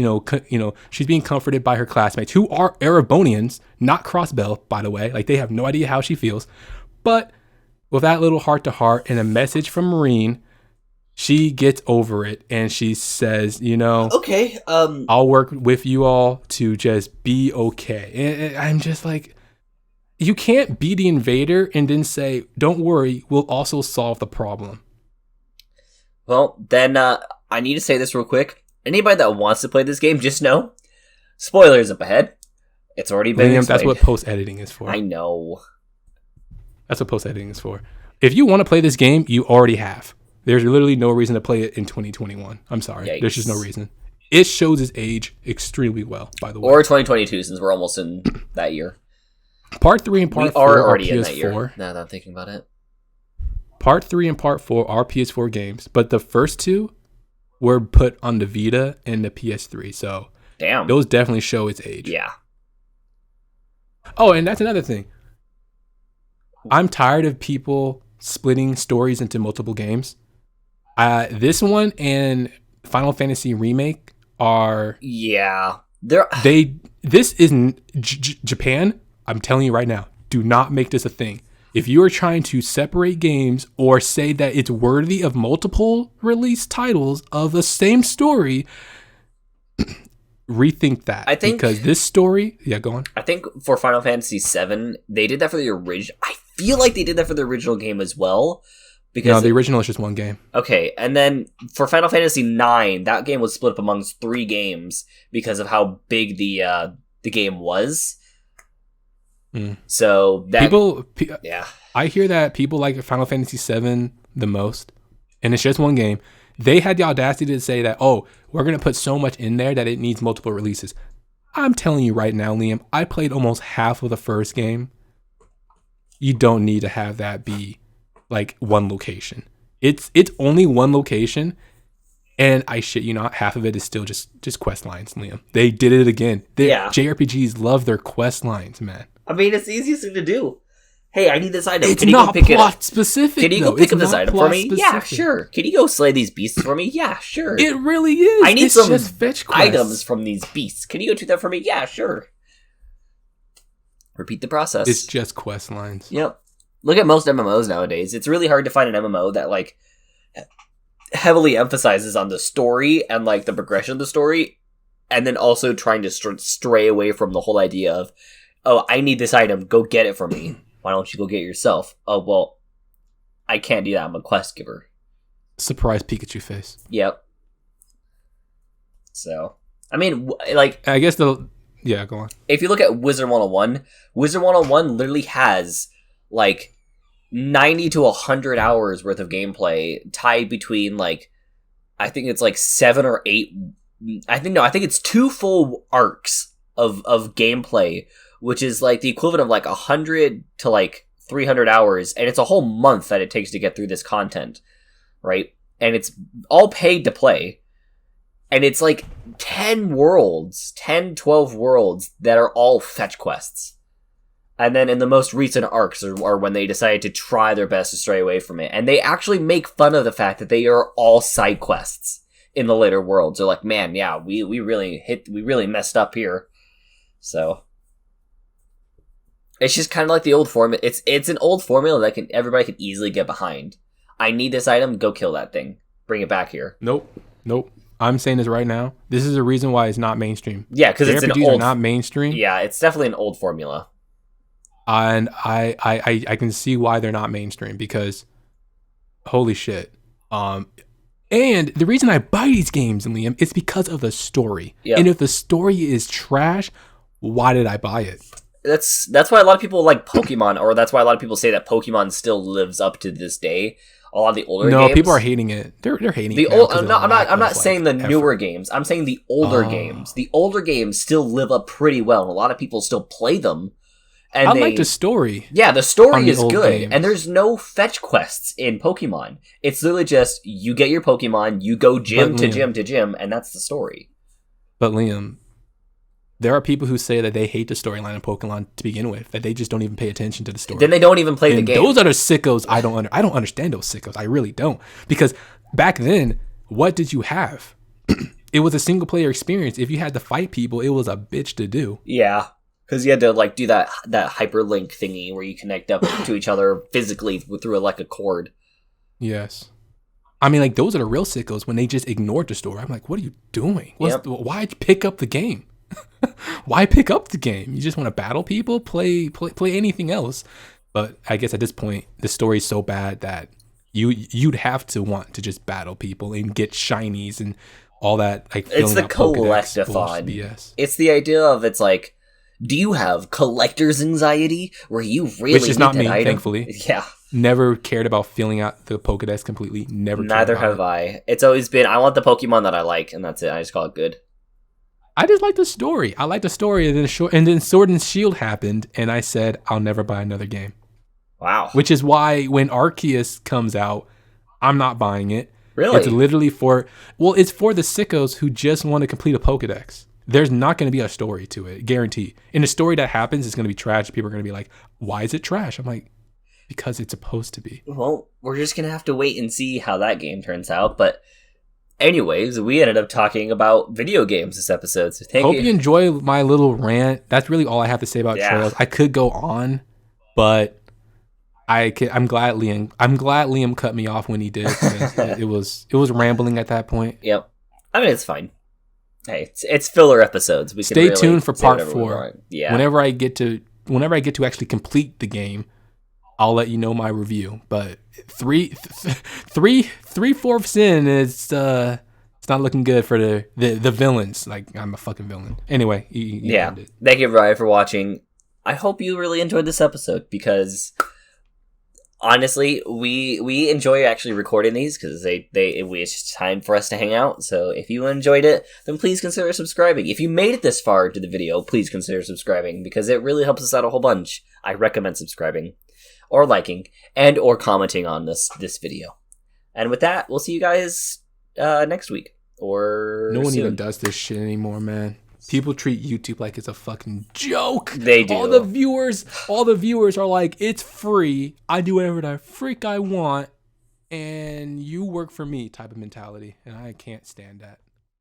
[SPEAKER 2] she's being comforted by her classmates who are Erebonians, not Crosspell, by the way. Like, they have no idea how she feels. But with that little heart to heart and a message from Marine, she gets over it and she says,
[SPEAKER 1] okay,
[SPEAKER 2] I'll work with you all to just be okay. And I'm just like, you can't be the invader and then say, don't worry, we'll also solve the problem.
[SPEAKER 1] Well, then I need to say this real quick. Anybody that wants to play this game, just know, spoilers up ahead. It's already been
[SPEAKER 2] Liam,
[SPEAKER 1] explained.
[SPEAKER 2] that's what post-editing is for.
[SPEAKER 1] I know.
[SPEAKER 2] That's what post-editing is for. If you want to play this game, you already have. There's literally no reason to play it in 2021. I'm sorry.
[SPEAKER 1] Yikes.
[SPEAKER 2] There's just no reason. It shows its age extremely well, by the way.
[SPEAKER 1] Or 2022, since we're almost in that year.
[SPEAKER 2] Part 3 and Part 4
[SPEAKER 1] are
[SPEAKER 2] are
[SPEAKER 1] already in
[SPEAKER 2] PS4.
[SPEAKER 1] that year, now that I'm thinking about it.
[SPEAKER 2] Part 3 and Part 4 are PS4 games, but the first two were put on the Vita and the PS3. So
[SPEAKER 1] damn,
[SPEAKER 2] those definitely show its age.
[SPEAKER 1] Yeah.
[SPEAKER 2] Oh, and that's another thing. I'm tired of people splitting stories into multiple games. This one and Final Fantasy Remake are...
[SPEAKER 1] Yeah.
[SPEAKER 2] This is Japan. I'm telling you right now, do not make this a thing. If you are trying to separate games or say that it's worthy of multiple release titles of the same story, rethink that.
[SPEAKER 1] I think,
[SPEAKER 2] because this story... Yeah, go on.
[SPEAKER 1] I think for Final Fantasy VII, they did that for the original... I feel like they did that for the original game as well.
[SPEAKER 2] No, the original is just one game.
[SPEAKER 1] Okay, and then for Final Fantasy IX, that game was split up amongst 3 games because of how big the game was. So that yeah,
[SPEAKER 2] I hear that people like Final Fantasy VII the most, and it's just one game. They had the audacity to say that, oh, we're gonna put so much in there that it needs multiple releases. I'm telling you right now, Liam, I played almost half of the first game. You don't need to have that be like one location. It's only one location, and I shit you not, half of it is still just quest lines, Liam. They did it again. JRPGs love their quest lines, man.
[SPEAKER 1] I mean, it's the easiest thing to do. Hey, I need this item.
[SPEAKER 2] It's not plot specific.
[SPEAKER 1] Can you go pick up this item for me? Yeah, sure. Can you go slay these beasts for me? Yeah, sure.
[SPEAKER 2] It really is.
[SPEAKER 1] I need some
[SPEAKER 2] just fetch quests.
[SPEAKER 1] items from these beasts. Can you go do that for me? Yeah, sure. Repeat the process.
[SPEAKER 2] It's just quest lines.
[SPEAKER 1] Yep. Look at most MMOs nowadays. It's really hard to find an MMO that like heavily emphasizes on the story and like the progression of the story, and then also trying to stray away from the whole idea of, oh, I need this item, go get it for me. Why don't you go get it yourself? Oh, well, I can't do that. I'm a quest giver.
[SPEAKER 2] Surprise Pikachu face.
[SPEAKER 1] Yep. So, I mean, like...
[SPEAKER 2] I guess yeah, go on.
[SPEAKER 1] If you look at Wizard 101, Wizard 101 literally has, like, 90 to 100 hours worth of gameplay tied between, like, I think it's, like, 7 or 8... I think it's 2 full arcs of gameplay, which is, like, the equivalent of, like, 100 to, like, 300 hours, and it's a whole month that it takes to get through this content, right? And it's all paid to play. And it's like 10 worlds, 10, 12 worlds that are all fetch quests. And then in the most recent arcs are when they decided to try their best to stray away from it. And they actually make fun of the fact that they are all side quests in the later worlds. They're like, man, yeah, we really messed up here. So it's just kind of like the old formula. It's an old formula that everybody can easily get behind. I need this item, go kill that thing. Bring it back here.
[SPEAKER 2] Nope. I'm saying this right now. This is the reason why it's not mainstream.
[SPEAKER 1] Yeah, because it's an old...
[SPEAKER 2] are not mainstream.
[SPEAKER 1] Yeah, it's definitely an old formula.
[SPEAKER 2] And I can see why they're not mainstream, because holy shit. And the reason I buy these games, Liam, is because of the story. Yep. And if the story is trash, why did I buy it?
[SPEAKER 1] That's why a lot of people like Pokemon, or that's why a lot of people say that Pokemon still lives up to this day. A lot of the older games.
[SPEAKER 2] No, people are hating it. They're hating it.
[SPEAKER 1] I'm not saying the newer games. I'm saying the older games. The older games still live up pretty well, and a lot of people still play them. And
[SPEAKER 2] I like the story.
[SPEAKER 1] Yeah, the story is good.
[SPEAKER 2] Games.
[SPEAKER 1] And there's no fetch quests in Pokemon. It's literally just, you get your Pokemon, you go gym to gym, and that's the story.
[SPEAKER 2] But Liam, there are people who say that they hate the storyline of Pokemon to begin with, that they just don't even pay attention to the story.
[SPEAKER 1] Then they don't even play the game.
[SPEAKER 2] Those are the sickos I don't understand those sickos. I really don't. Because back then, what did you have? It was a single player experience. If you had to fight people, it was a bitch to do.
[SPEAKER 1] Yeah. Because you had to like do that hyperlink thingy where you connect up to each other physically through a cord.
[SPEAKER 2] Yes. I mean, like, those are the real sickos when they just ignored the story. I'm like, what are you doing? Why'd you pick up the game? Why pick up the game? You just want to battle people? Play anything else. But I guess at this point, the story's so bad that you'd have to want to just battle people and get shinies and all that. Like,
[SPEAKER 1] it's the collectathon. BS. It's the idea of, it's like, do you have collector's anxiety where you really
[SPEAKER 2] Which is not me, thankfully.
[SPEAKER 1] Yeah.
[SPEAKER 2] Never cared about filling out the Pokedex completely.
[SPEAKER 1] Neither have I. It's always been, I want the Pokemon that I like, and that's it. I just call it good.
[SPEAKER 2] I just like the story. I like the story, and then Sword and Shield happened, and I said, I'll never buy another game.
[SPEAKER 1] Wow.
[SPEAKER 2] Which is why when Arceus comes out, I'm not buying it.
[SPEAKER 1] Really?
[SPEAKER 2] It's literally it's for the sickos who just want to complete a Pokedex. There's not going to be a story to it, guarantee. And the story that happens is going to be trash. People are going to be like, why is it trash? I'm like, because it's supposed to be.
[SPEAKER 1] Well, we're just going to have to wait and see how that game turns out. But anyways, we ended up talking about video games this episode. So
[SPEAKER 2] hope you enjoy my little rant. That's really all I have to say about Trails. I could go on, but I'm glad Liam cut me off when he did. It was rambling at that point.
[SPEAKER 1] Yep. I mean, it's fine. Hey, it's filler episodes. We
[SPEAKER 2] stay tuned for part 4.
[SPEAKER 1] Yeah.
[SPEAKER 2] Whenever I get to actually complete the game, I'll let you know my review. But 3/4 in is it's not looking good for the villains. Like, I'm a fucking villain. Anyway,
[SPEAKER 1] thank you everybody for watching. I hope you really enjoyed this episode, because honestly, we enjoy actually recording these, because it's just time for us to hang out. So if you enjoyed it, then please consider subscribing. If you made it this far into the video, please consider subscribing, because it really helps us out a whole bunch. I recommend subscribing, or liking, and or commenting on this video. And with that, we'll see you guys next week, or
[SPEAKER 2] no one
[SPEAKER 1] soon.
[SPEAKER 2] even does this shit anymore, man. People treat YouTube like it's a fucking joke.
[SPEAKER 1] They do.
[SPEAKER 2] All the viewers are like, it's free. I do whatever the freak I want, and you work for me type of mentality, and I can't stand that.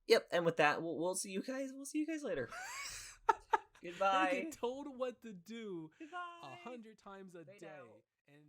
[SPEAKER 1] Yep. And with that, we'll see you guys. We'll see you guys later. Goodbye.
[SPEAKER 2] They get told what to do 100 times a day. And